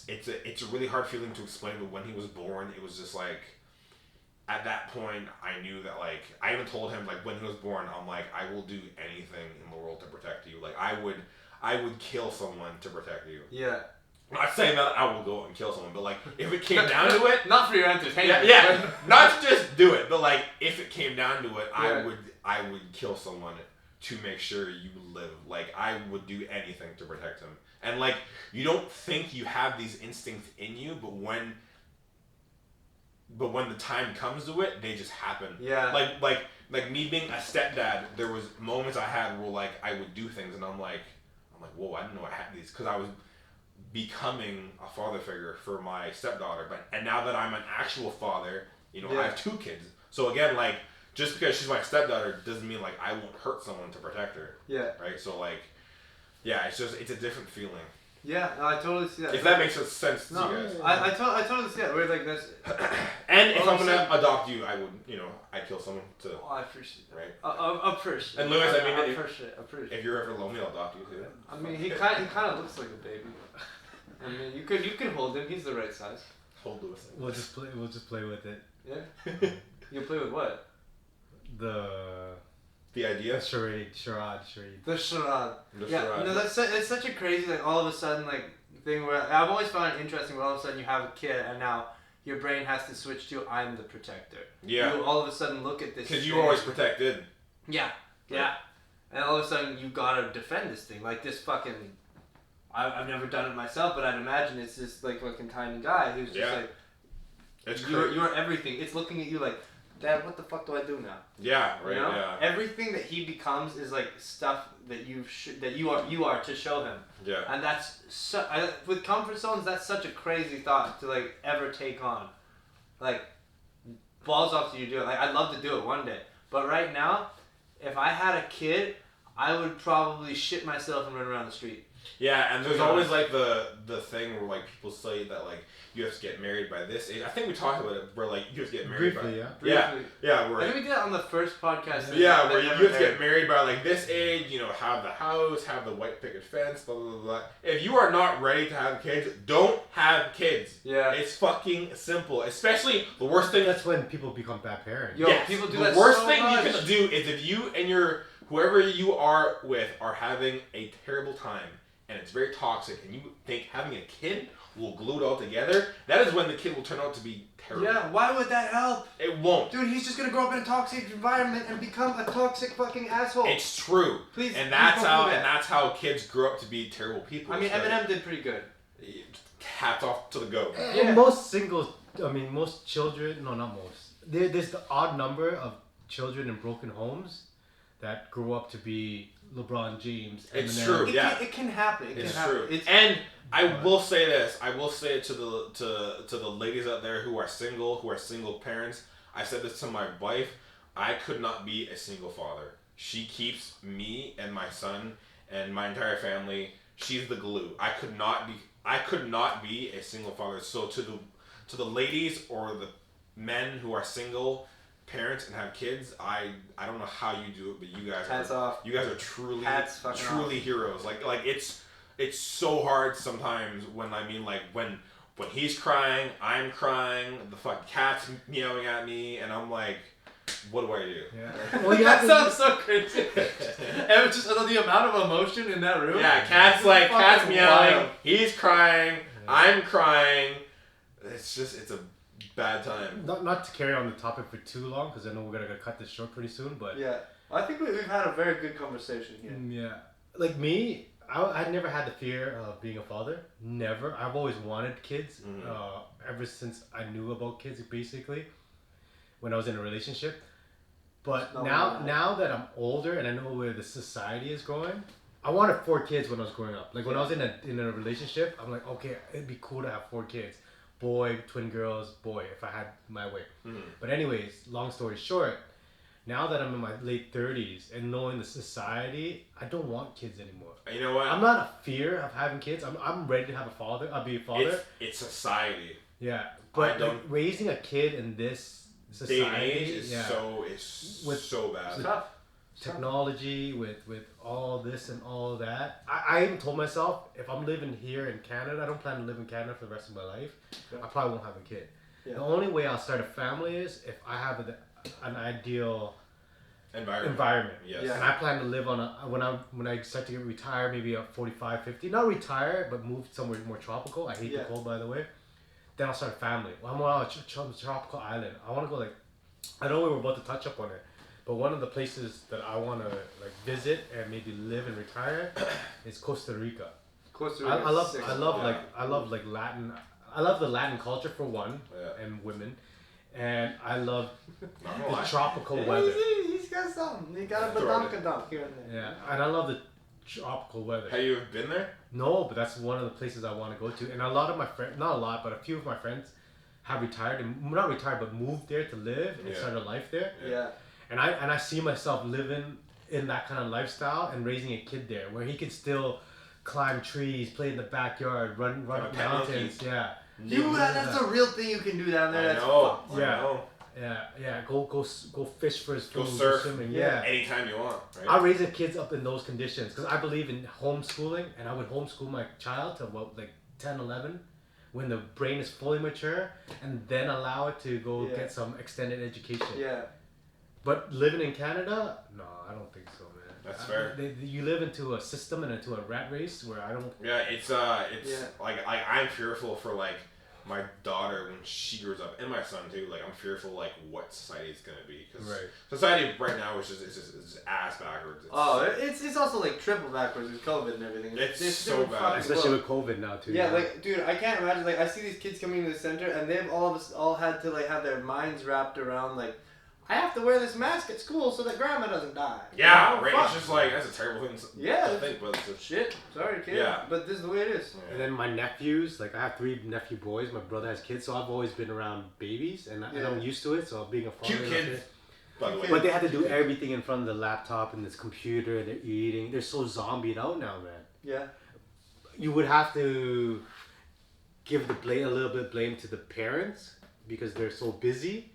Speaker 1: it's a really hard feeling to explain, but when he was born, it was just like, at that point, I knew that, like, I even told him, like, when he was born, I'm like, I will do anything in the world to protect you. Like, I would kill someone to protect you. Yeah. I'm not saying that I will go and kill someone, but, like, if it came down to it...
Speaker 2: Not for your entertainment.
Speaker 1: Yeah, not to just do it, but, like, if it came down to it, I would kill someone to make sure you live. Like, I would do anything to protect him. And, like, you don't think you have these instincts in you, but when the time comes to it, they just happen. Yeah. Like me being a stepdad, there was moments I had where, like, I would do things, and I'm like, whoa, I didn't know I had these, because I was becoming a father figure for my stepdaughter. And now that I'm an actual father, you know, I have 2 kids. So again, like, just because she's my stepdaughter doesn't mean, like, I won't hurt someone to protect her. Yeah. Right? So, like, yeah, it's a different feeling.
Speaker 2: Yeah, no, I totally see that.
Speaker 1: If that makes sense to you guys.
Speaker 2: I totally see that. We're like this.
Speaker 1: And if I'm gonna adopt you, I would, you know, I'd kill someone to.
Speaker 2: Oh, I appreciate that.
Speaker 1: Right.
Speaker 2: Appreciate.
Speaker 1: And Lewis, I mean,
Speaker 2: I appreciate.
Speaker 1: If you're ever lonely, I'll adopt you too.
Speaker 2: I mean, he kind of looks like a baby. I mean, you could hold him. He's the right size.
Speaker 1: Hold Lewis.
Speaker 3: We'll just play with it.
Speaker 2: Yeah. You play with what?
Speaker 1: The idea?
Speaker 3: Charade.
Speaker 2: The charade. Yeah, no, it's such a crazy, like, all of a sudden, like, thing where I've always found it interesting where all of a sudden you have a kid and now your brain has to switch to, I'm the protector. Yeah. You all of a sudden look at this.
Speaker 1: Because you were always protected.
Speaker 2: Yeah. Yeah. And all of a sudden you gotta defend this thing. Like this fucking, I've never done it myself, but I'd imagine it's this, like, fucking tiny guy who's just like, it's you're everything. It's looking at you like, Dad, what the fuck do I do now?
Speaker 1: Yeah, right. You know? Yeah.
Speaker 2: Everything that he becomes is like stuff that you are to show him. Yeah. And that's with comfort zones. That's such a crazy thought to, like, ever take on. Like, balls off to you do it. Like, I'd love to do it one day, but right now, if I had a kid, I would probably shit myself and run around the street.
Speaker 1: Yeah, and there's always like the thing where, like, people say that, like, you have to get married by this age. I think we talked about it where, like, you have to get married
Speaker 3: briefly,
Speaker 1: yeah. Yeah,
Speaker 2: I think we did that on the first podcast.
Speaker 1: Yeah, where you have to get married by, like, this age, you know, have the house, have the white picket fence, blah, blah, blah, blah. If you are not ready to have kids, don't have kids. Yeah. It's fucking simple. Especially the worst thing.
Speaker 3: That's when people become bad parents.
Speaker 2: Yo, yes, people do that
Speaker 1: so much. The worst thing you can do is if you and whoever you are with are having a terrible time, and it's very toxic, and you think having a kid will glue it all together, that is when the kid will turn out to be terrible.
Speaker 2: Yeah, why would that help?
Speaker 1: It won't.
Speaker 2: Dude, he's just gonna grow up in a toxic environment and become a toxic fucking asshole.
Speaker 1: It's true.
Speaker 2: Please,
Speaker 1: and that's
Speaker 2: please don't
Speaker 1: how
Speaker 2: do that.
Speaker 1: and that's how kids grow up to be terrible people.
Speaker 2: I mean, Eminem did pretty good.
Speaker 1: Hats off to the goat.
Speaker 3: And most most children, no, not most. There's the odd number of children in broken homes that grow up to be LeBron James.
Speaker 1: It's
Speaker 3: Eminem.
Speaker 1: true.
Speaker 2: It can happen. It
Speaker 1: It's
Speaker 2: can happen.
Speaker 1: true. And I will say this. I will say it to the ladies out there who are single parents. I said this to my wife. I could not be a single father. She keeps me and my son and my entire family. She's the glue. I could not be a single father. So to the ladies or the men who are single parents and have kids, I don't know how you do it, but you guys
Speaker 2: Hats
Speaker 1: are
Speaker 2: off.
Speaker 1: You guys are truly
Speaker 2: Hats fucking
Speaker 1: truly
Speaker 2: off.
Speaker 1: heroes. Like it's so hard sometimes when when he's crying, I'm crying, the fucking cat's meowing at me, and I'm like, what do I do?
Speaker 3: Yeah. Well,
Speaker 2: That sounds so crazy. And just the amount of emotion in that room.
Speaker 1: Yeah, cat's
Speaker 2: Fucking
Speaker 1: meowing,
Speaker 2: wild.
Speaker 1: he's crying, I'm crying. It's a bad time.
Speaker 3: Not to carry on the topic for too long, because I know we're gonna cut this short pretty soon. But
Speaker 2: Yeah, I think we've had a very good conversation here.
Speaker 3: yeah, like me, I never had the fear of being a father. Never. I've always wanted kids. Ever since I knew about kids, basically, when I was in a relationship. But now that I'm older and I know where the society is going, I wanted 4 kids when I was growing up. Like when I was in a relationship, I'm like, okay, it'd be cool to have 4 kids. Boy, twin girls, boy, if I had my way. But anyways, long story short, now that I'm in my late 30s and knowing the society, I don't want kids anymore.
Speaker 1: You know what?
Speaker 3: I'm not a fear of having kids. I'm ready to have a father. I'll be a father.
Speaker 1: It's society.
Speaker 3: Yeah, but
Speaker 1: don't-
Speaker 3: like, raising a kid in this society,
Speaker 1: Day and age is
Speaker 3: With-
Speaker 1: so bad.
Speaker 2: It's tough.
Speaker 3: technology, with all this and all that. I even told myself, if I'm living here in Canada, I don't plan to live in Canada for the rest of my life.
Speaker 2: Yeah.
Speaker 3: I probably won't have a kid.
Speaker 2: Yeah.
Speaker 3: The only way I'll start a family is if I have an ideal environment.
Speaker 1: Yes.
Speaker 2: Yeah.
Speaker 3: And I plan to live on when I start to get retired, maybe at 45, 50. Not retire, but move somewhere more tropical. I hate the cold, by the way. Then I'll start a family. Well, I'm on a tropical island. I want to go I know we were about to touch up on it, but one of the places that I want to visit and maybe live and retire is Costa Rica.
Speaker 2: Costa
Speaker 3: I
Speaker 2: Rica's
Speaker 3: love
Speaker 2: sick.
Speaker 3: Latin. I love the Latin culture for one, and women, and I love the tropical weather.
Speaker 2: He's got something. He got a badonkadonk here and there.
Speaker 3: Yeah, and I love the tropical weather.
Speaker 1: Have you been there?
Speaker 3: No, but that's one of the places I want to go to. And a lot of my friends, not a lot, but a few of my friends have retired, and not retired, but moved there to live and start a life there.
Speaker 2: Yeah.
Speaker 3: And I see myself living in that kind of lifestyle and raising a kid there, where he can still climb trees, play in the backyard, run up mountains. Yeah.
Speaker 2: Dude, that's a real thing you can do down there.
Speaker 1: I
Speaker 2: That's
Speaker 1: know.
Speaker 2: fucked.
Speaker 1: I know.
Speaker 3: Yeah. Go fish for his food.
Speaker 1: Go surf.
Speaker 3: Swimming.
Speaker 2: Yeah.
Speaker 1: Anytime you want. Right?
Speaker 3: I raise the kids up in those conditions because I believe in homeschooling, and I would homeschool my child to about 10, 11, when the brain is fully mature, and then allow it to go get some extended education.
Speaker 2: Yeah.
Speaker 3: But living in Canada, no, I don't think so, man.
Speaker 1: That's fair.
Speaker 3: You live into a system and into a rat race where I don't.
Speaker 1: Yeah, it's I'm fearful for my daughter when she grows up, and my son too. I'm fearful what society is gonna be, because society right now is just ass backwards.
Speaker 2: It's also triple backwards with COVID and everything.
Speaker 1: It's so bad.
Speaker 3: Especially with COVID now too.
Speaker 2: Yeah, dude, I can't imagine. I see these kids coming to the center, and they've all had to have their minds wrapped around I have to wear this mask at school so that grandma doesn't die.
Speaker 1: Yeah, right.
Speaker 2: Fuck.
Speaker 1: It's just that's a terrible thing to think, but it's
Speaker 2: Shit. Sorry, kid.
Speaker 1: Yeah.
Speaker 2: But this is the way it is.
Speaker 3: And then my nephews, I have 3 nephew boys. My brother has kids, so I've always been around babies, and I'm used to it. So being a father,
Speaker 1: cute kids. By the way.
Speaker 3: But they have to do everything in front of the laptop and this computer, and they're eating. They're so zombied out now, man.
Speaker 2: Yeah.
Speaker 3: You would have to give a little bit of blame to the parents because they're so busy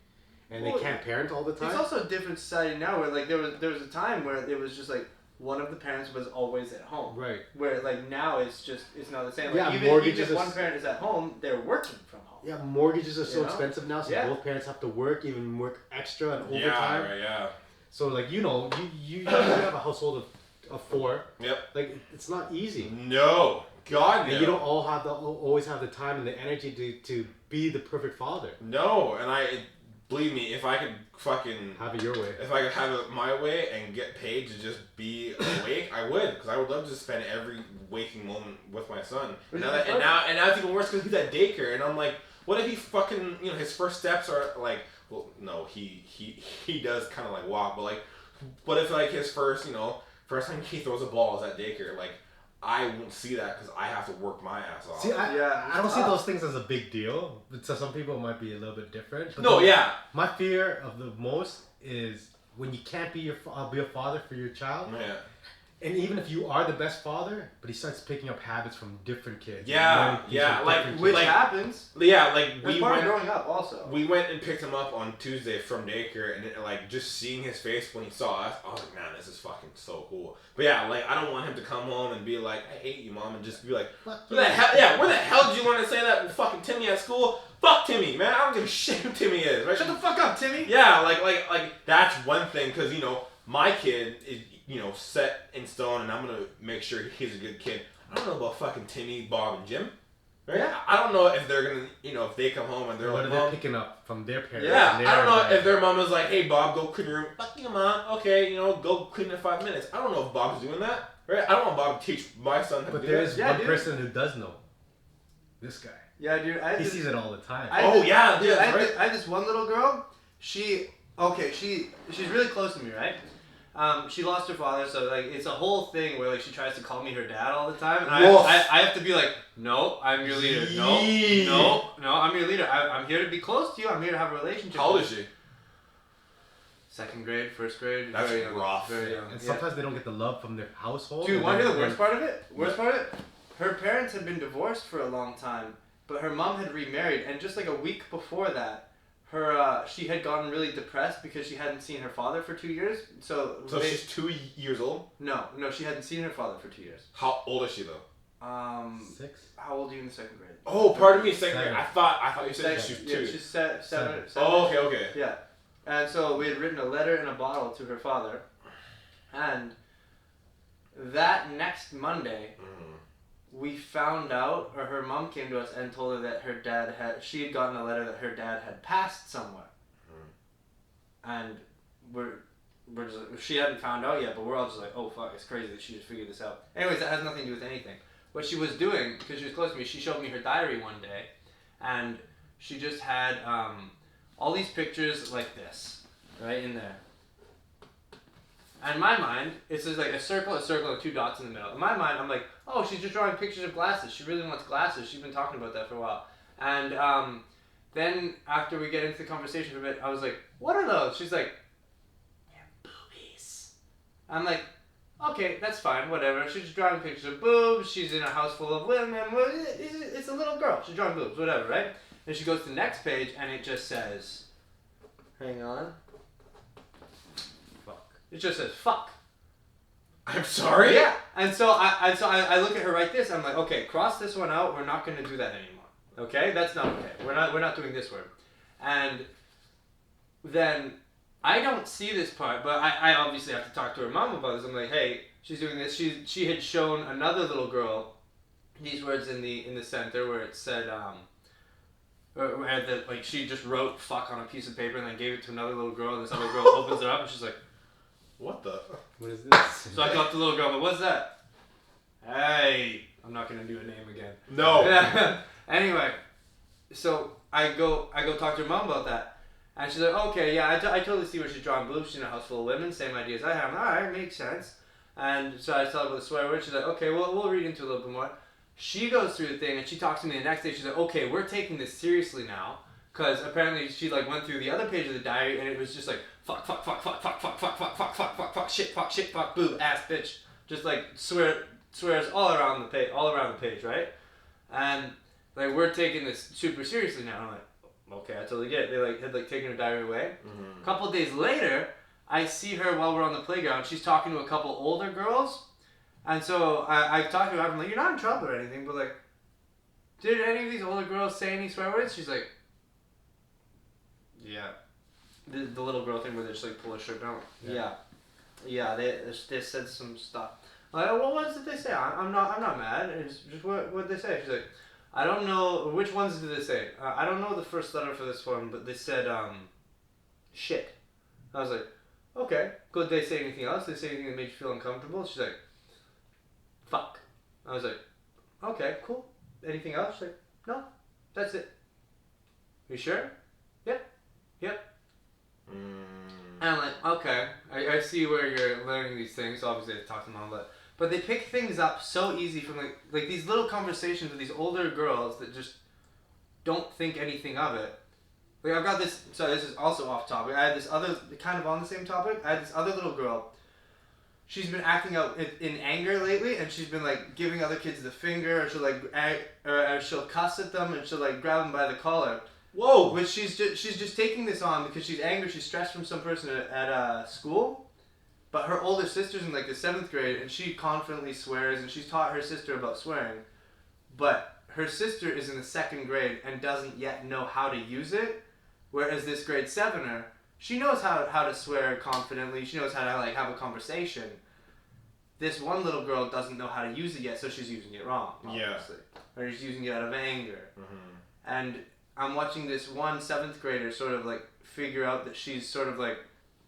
Speaker 3: and they can't parent all the time.
Speaker 2: It's also a different society now where there was a time where it was just one of the parents was always at home.
Speaker 3: Right.
Speaker 2: Where now it's not the same.
Speaker 3: Yeah,
Speaker 2: even if one parent is at home, they're working from home.
Speaker 3: Yeah, mortgages are so expensive now, so both parents have to work, even work extra and overtime.
Speaker 1: Yeah, right, yeah.
Speaker 3: So you have a household of of 4.
Speaker 1: Yep.
Speaker 3: Like it's not easy.
Speaker 1: No. God, no.
Speaker 3: And you don't always have the time and the energy to be the perfect father.
Speaker 1: No, and believe me, if I could fucking
Speaker 3: have it your way,
Speaker 1: if I could have it my way and get paid to just be awake, I would, because I would love to spend every waking moment with my son. And now it's even worse because he's at daycare, and I'm like, what if he fucking his first steps are like, well, no, he does kind of like walk, but like, what if like his first time he throws a ball is at daycare, like. I won't see that because I have to work my ass off.
Speaker 3: See, I don't see those things as a big deal. But so some people might be a little bit different. But my fear of the most is when you can't be a father for your child.
Speaker 1: Yeah.
Speaker 3: And even if you are the best father, but he starts picking up habits from different kids.
Speaker 2: Which happens.
Speaker 1: Yeah, like
Speaker 2: we went growing up also.
Speaker 1: We went and picked him up on Tuesday from daycare, and like just seeing his face when he saw us, I was like, man, this is fucking so cool. But yeah, like I don't want him to come home and be like, I hate you, mom, and just be like, where the hell did you want to say that with fucking Timmy at school? Fuck Timmy, man. I don't give a shit who Timmy is. Right?
Speaker 2: Shut the fuck up, Timmy.
Speaker 1: Yeah, like that's one thing, because my kid is set in stone, and I'm gonna make sure he's a good kid. I don't know about fucking Timmy, Bob, and Jim. Right? Yeah. I don't know if they're gonna, if they come home and they're like,
Speaker 3: they're picking up from their parents.
Speaker 1: Yeah, I don't know if their mom is like, hey, Bob, go clean your room. Fuck you, mom. Okay, go clean in 5 minutes. I don't know if Bob's doing that. Right? I don't want Bob to teach my son how to do that.
Speaker 3: But there's one person who does know. This guy.
Speaker 2: Yeah, dude.
Speaker 3: He sees it all the time.
Speaker 2: I had this one little girl. She's really close to me, right? She lost her father, so like it's a whole thing where like she tries to call me her dad all the time, and I have to be like, no, I'm your leader. No, I'm your leader. I'm here to be close to you. I'm here to have a relationship.
Speaker 1: How old is she?
Speaker 2: 2nd grade, 1st grade.
Speaker 1: That's very rough.
Speaker 2: Very young.
Speaker 3: And sometimes they don't get the love from their household.
Speaker 2: Dude, want to hear the worst part of it? Her parents had been divorced for a long time, but her mom had remarried, and just like a week before that, she had gotten really depressed because she hadn't seen her father for 2 years. So
Speaker 1: she's 2 years old?
Speaker 2: No, she hadn't seen her father for 2 years.
Speaker 1: How old is she though?
Speaker 2: 6. How old are you in the 2nd grade?
Speaker 1: Oh, pardon me, 2nd grade. I thought you said she was 2.
Speaker 2: Yeah, she's 7.
Speaker 1: Oh, okay.
Speaker 2: Yeah, and so we had written a letter in a bottle to her father, and that next Monday. We found out, or her mom came to us and told her that she had gotten a letter that her dad had passed somewhere. And she hadn't found out yet, but we're all just like, oh fuck, it's crazy that she just figured this out. Anyways, that has nothing to do with anything. What she was doing, because she was close to me, she showed me her diary one day, and she just had all these pictures like this, right in there. And in my mind, it's just like a circle, and 2 dots in the middle. In my mind, I'm like, oh, she's just drawing pictures of glasses. She really wants glasses. She's been talking about that for a while. And then after we get into the conversation for a bit, I was like, what are those? She's like, yeah, boobies. I'm like, okay, that's fine, whatever. She's just drawing pictures of boobs. She's in a house full of women. It's a little girl. She's drawing boobs, whatever, right? And she goes to the next page, and it just says, hang on. It just says fuck.
Speaker 1: I'm sorry?
Speaker 2: Yeah. And so I look at her write this. I'm like, okay, cross this one out. We're not going to do that anymore. Okay? That's not okay. We're not doing this word. And then I don't see this part, but I obviously have to talk to her mom about this. I'm like, hey, she's doing this. She had shown another little girl these words in the center where it said like she just wrote fuck on a piece of paper and then gave it to another little girl, and this other girl opens it up and she's like, what is this? So I talked to the little girl, but what's that? Hey, I'm not gonna do a name again.
Speaker 1: No.
Speaker 2: Anyway, so I go talk to her mom about that, and she's like, okay, yeah, I totally see where she's drawing boobs. She's in a house full of women, same idea as I have. All right, makes sense. And so I tell her about the swear word. She's like, okay, well, we'll read into it a little bit more. She goes through the thing, and she talks to me the next day. She's like, okay, we're taking this seriously now. Because apparently she like went through the other page of the diary, and it was just like fuck, shit, boob, ass, bitch, just like swears all around the page, right? And like we're taking this super seriously now. I'm like, okay, I totally get it. They like had like taken her diary away. A couple of days later, I see her while we're on the playground. She's talking to a couple older girls, and so I talked to her. I'm like, you're not in trouble or anything, but like, did any of these older girls say any swear words? She's like, yeah. The little girl thing where they just like pull her shirt down. Yeah. Yeah, they said some stuff. I'm like, well, what did they say? I'm not mad. It's just what did they say? She's like, I don't know which ones did they say. I don't know the first letter for this one, but they said shit. I was like, okay. Did they say anything else? Did they say anything that made you feel uncomfortable? She's like, fuck. I was like, okay, cool. Anything else? She's like, no, that's it. You sure? Yep. And I'm like, okay, I see where you're learning these things. Obviously, I talked to mom, but they pick things up so easy from like these little conversations with these older girls that just don't think anything of it. Like I've got this. Sorry, this is also off topic. I had this other kind of on the same topic. I had this other little girl. She's been acting out in anger lately, and she's been like giving other kids the finger, or she'll cuss at them, and she'll like grab them by the collar.
Speaker 1: Whoa!
Speaker 2: Which she's just taking this on because she's angry. She's stressed from some person at school, but her older sister's in like the 7th grade, and she confidently swears, and she's taught her sister about swearing, but her sister is in the 2nd grade and doesn't yet know how to use it, whereas this grade 7er, she knows how to swear confidently. She knows how to like have a conversation. This one little girl doesn't know how to use it yet, so she's using it wrong, obviously, or she's using it out of anger, and I'm watching this one 7th grader sort of like figure out that she's sort of like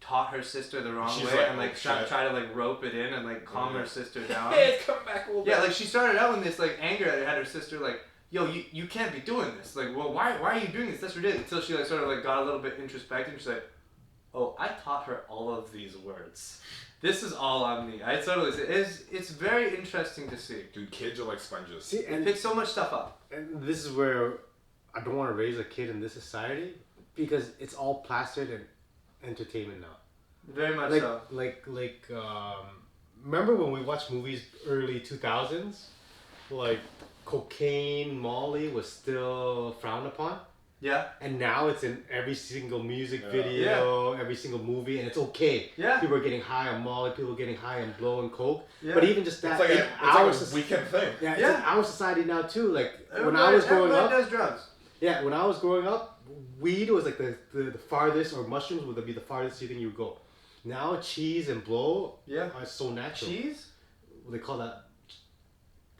Speaker 2: taught her sister the wrong way,
Speaker 1: like,
Speaker 2: and like try to like rope it in and like calm her sister down.
Speaker 1: Hey, come back a little bit.
Speaker 2: Yeah, like she started out in this like anger that had her sister like, yo, you can't be doing this. Like, well, why are you doing this? That's ridiculous. Until she like sort of like got a little bit introspective. She's like, oh, I taught her all of these words. This is all on me. I totally see. It's very interesting to see.
Speaker 1: Dude, kids are like sponges.
Speaker 3: See,
Speaker 2: and pick so much stuff up.
Speaker 3: And this is where I don't want to raise a kid in this society because it's all plastered in entertainment now.
Speaker 2: Very much
Speaker 3: like,
Speaker 2: so.
Speaker 3: Remember when we watched movies early 2000s? Like cocaine, Molly was still frowned upon.
Speaker 2: Yeah.
Speaker 3: And now it's in every single music video, every single movie, and it's okay.
Speaker 2: Yeah.
Speaker 3: People are getting high on Molly, people are getting high on blow and coke.
Speaker 2: Yeah.
Speaker 3: But even just that,
Speaker 1: it's like a weekend thing.
Speaker 3: Yeah, it's in our society now too. Like when I
Speaker 2: Everybody-
Speaker 3: was growing up,
Speaker 2: everybody does drugs.
Speaker 3: yeah, when I was growing up, weed was like the farthest, or mushrooms would be the farthest you think you would go. Now cheese and blow are so natural.
Speaker 2: Cheese?
Speaker 3: They call that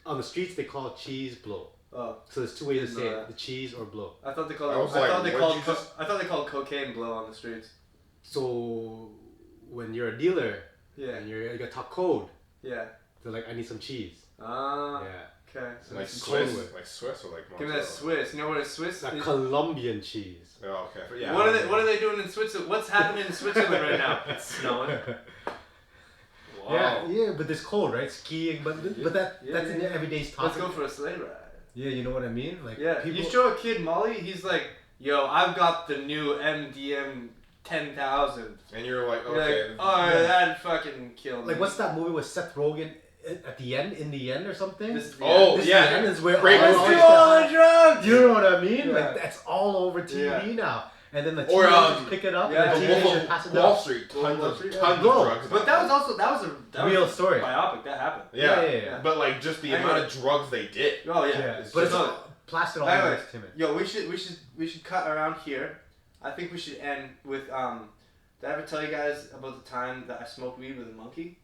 Speaker 3: on the streets. They call it cheese blow.
Speaker 2: Oh.
Speaker 3: So there's two ways to say it: the cheese or blow.
Speaker 2: I thought they called. I thought they called cocaine blow on the streets.
Speaker 3: So when you're a dealer, and you got top code, they're like, I need some cheese.
Speaker 2: Ah.
Speaker 3: Yeah.
Speaker 2: Okay.
Speaker 1: So like Swiss or like
Speaker 2: give me that Swiss. You know what a Swiss?
Speaker 3: That Colombian cheese.
Speaker 1: Oh, okay. But yeah.
Speaker 2: What are they doing in Switzerland? What's happening in Switzerland right now? It's snowing.
Speaker 3: Wow. Yeah, but there's cold, right? Skiing, but that's in the everyday's topic.
Speaker 2: Let's go for a sleigh ride.
Speaker 3: Yeah, you know what I mean? Like people...
Speaker 2: You show a kid Molly, he's like, yo, I've got the new MDM 10,000.
Speaker 1: And you're like, okay.
Speaker 2: You're like, oh, that'd fucking kill me.
Speaker 3: Like, what's that movie with Seth Rogen at the end, in the end or something?
Speaker 2: This
Speaker 3: the end is where
Speaker 2: all the drugs!
Speaker 3: You know what I mean?
Speaker 2: Yeah.
Speaker 3: Like, that's all over TV now. And then the
Speaker 1: Or,
Speaker 3: teenagers pick it up and the teenagers pass it down.
Speaker 1: Wall Street, tons of drugs.
Speaker 2: But that was a
Speaker 3: real story.
Speaker 2: Biopic, that happened.
Speaker 1: Yeah. But like just the amount of drugs they did.
Speaker 2: Oh yeah.
Speaker 3: But it's plastered all over timid.
Speaker 2: Yo, we should cut around here. I think we should end with did I ever tell you guys about the time that I smoked weed with a monkey?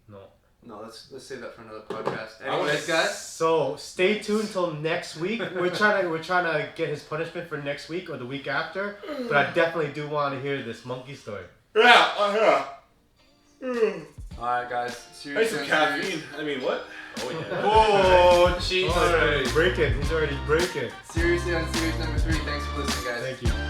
Speaker 2: No, let's save that for another podcast. Anyways, guys.
Speaker 3: So stay tuned till next week. We're trying to get his punishment for next week or the week after. But I definitely do want to hear this monkey story.
Speaker 1: Yeah.
Speaker 2: Alright, guys.
Speaker 1: Hey, some caffeine. I mean, what? Oh yeah.
Speaker 2: Whoa, cheese.
Speaker 3: He's already breaking.
Speaker 2: Seriously on series number 3. Thanks for listening, guys.
Speaker 3: Thank you.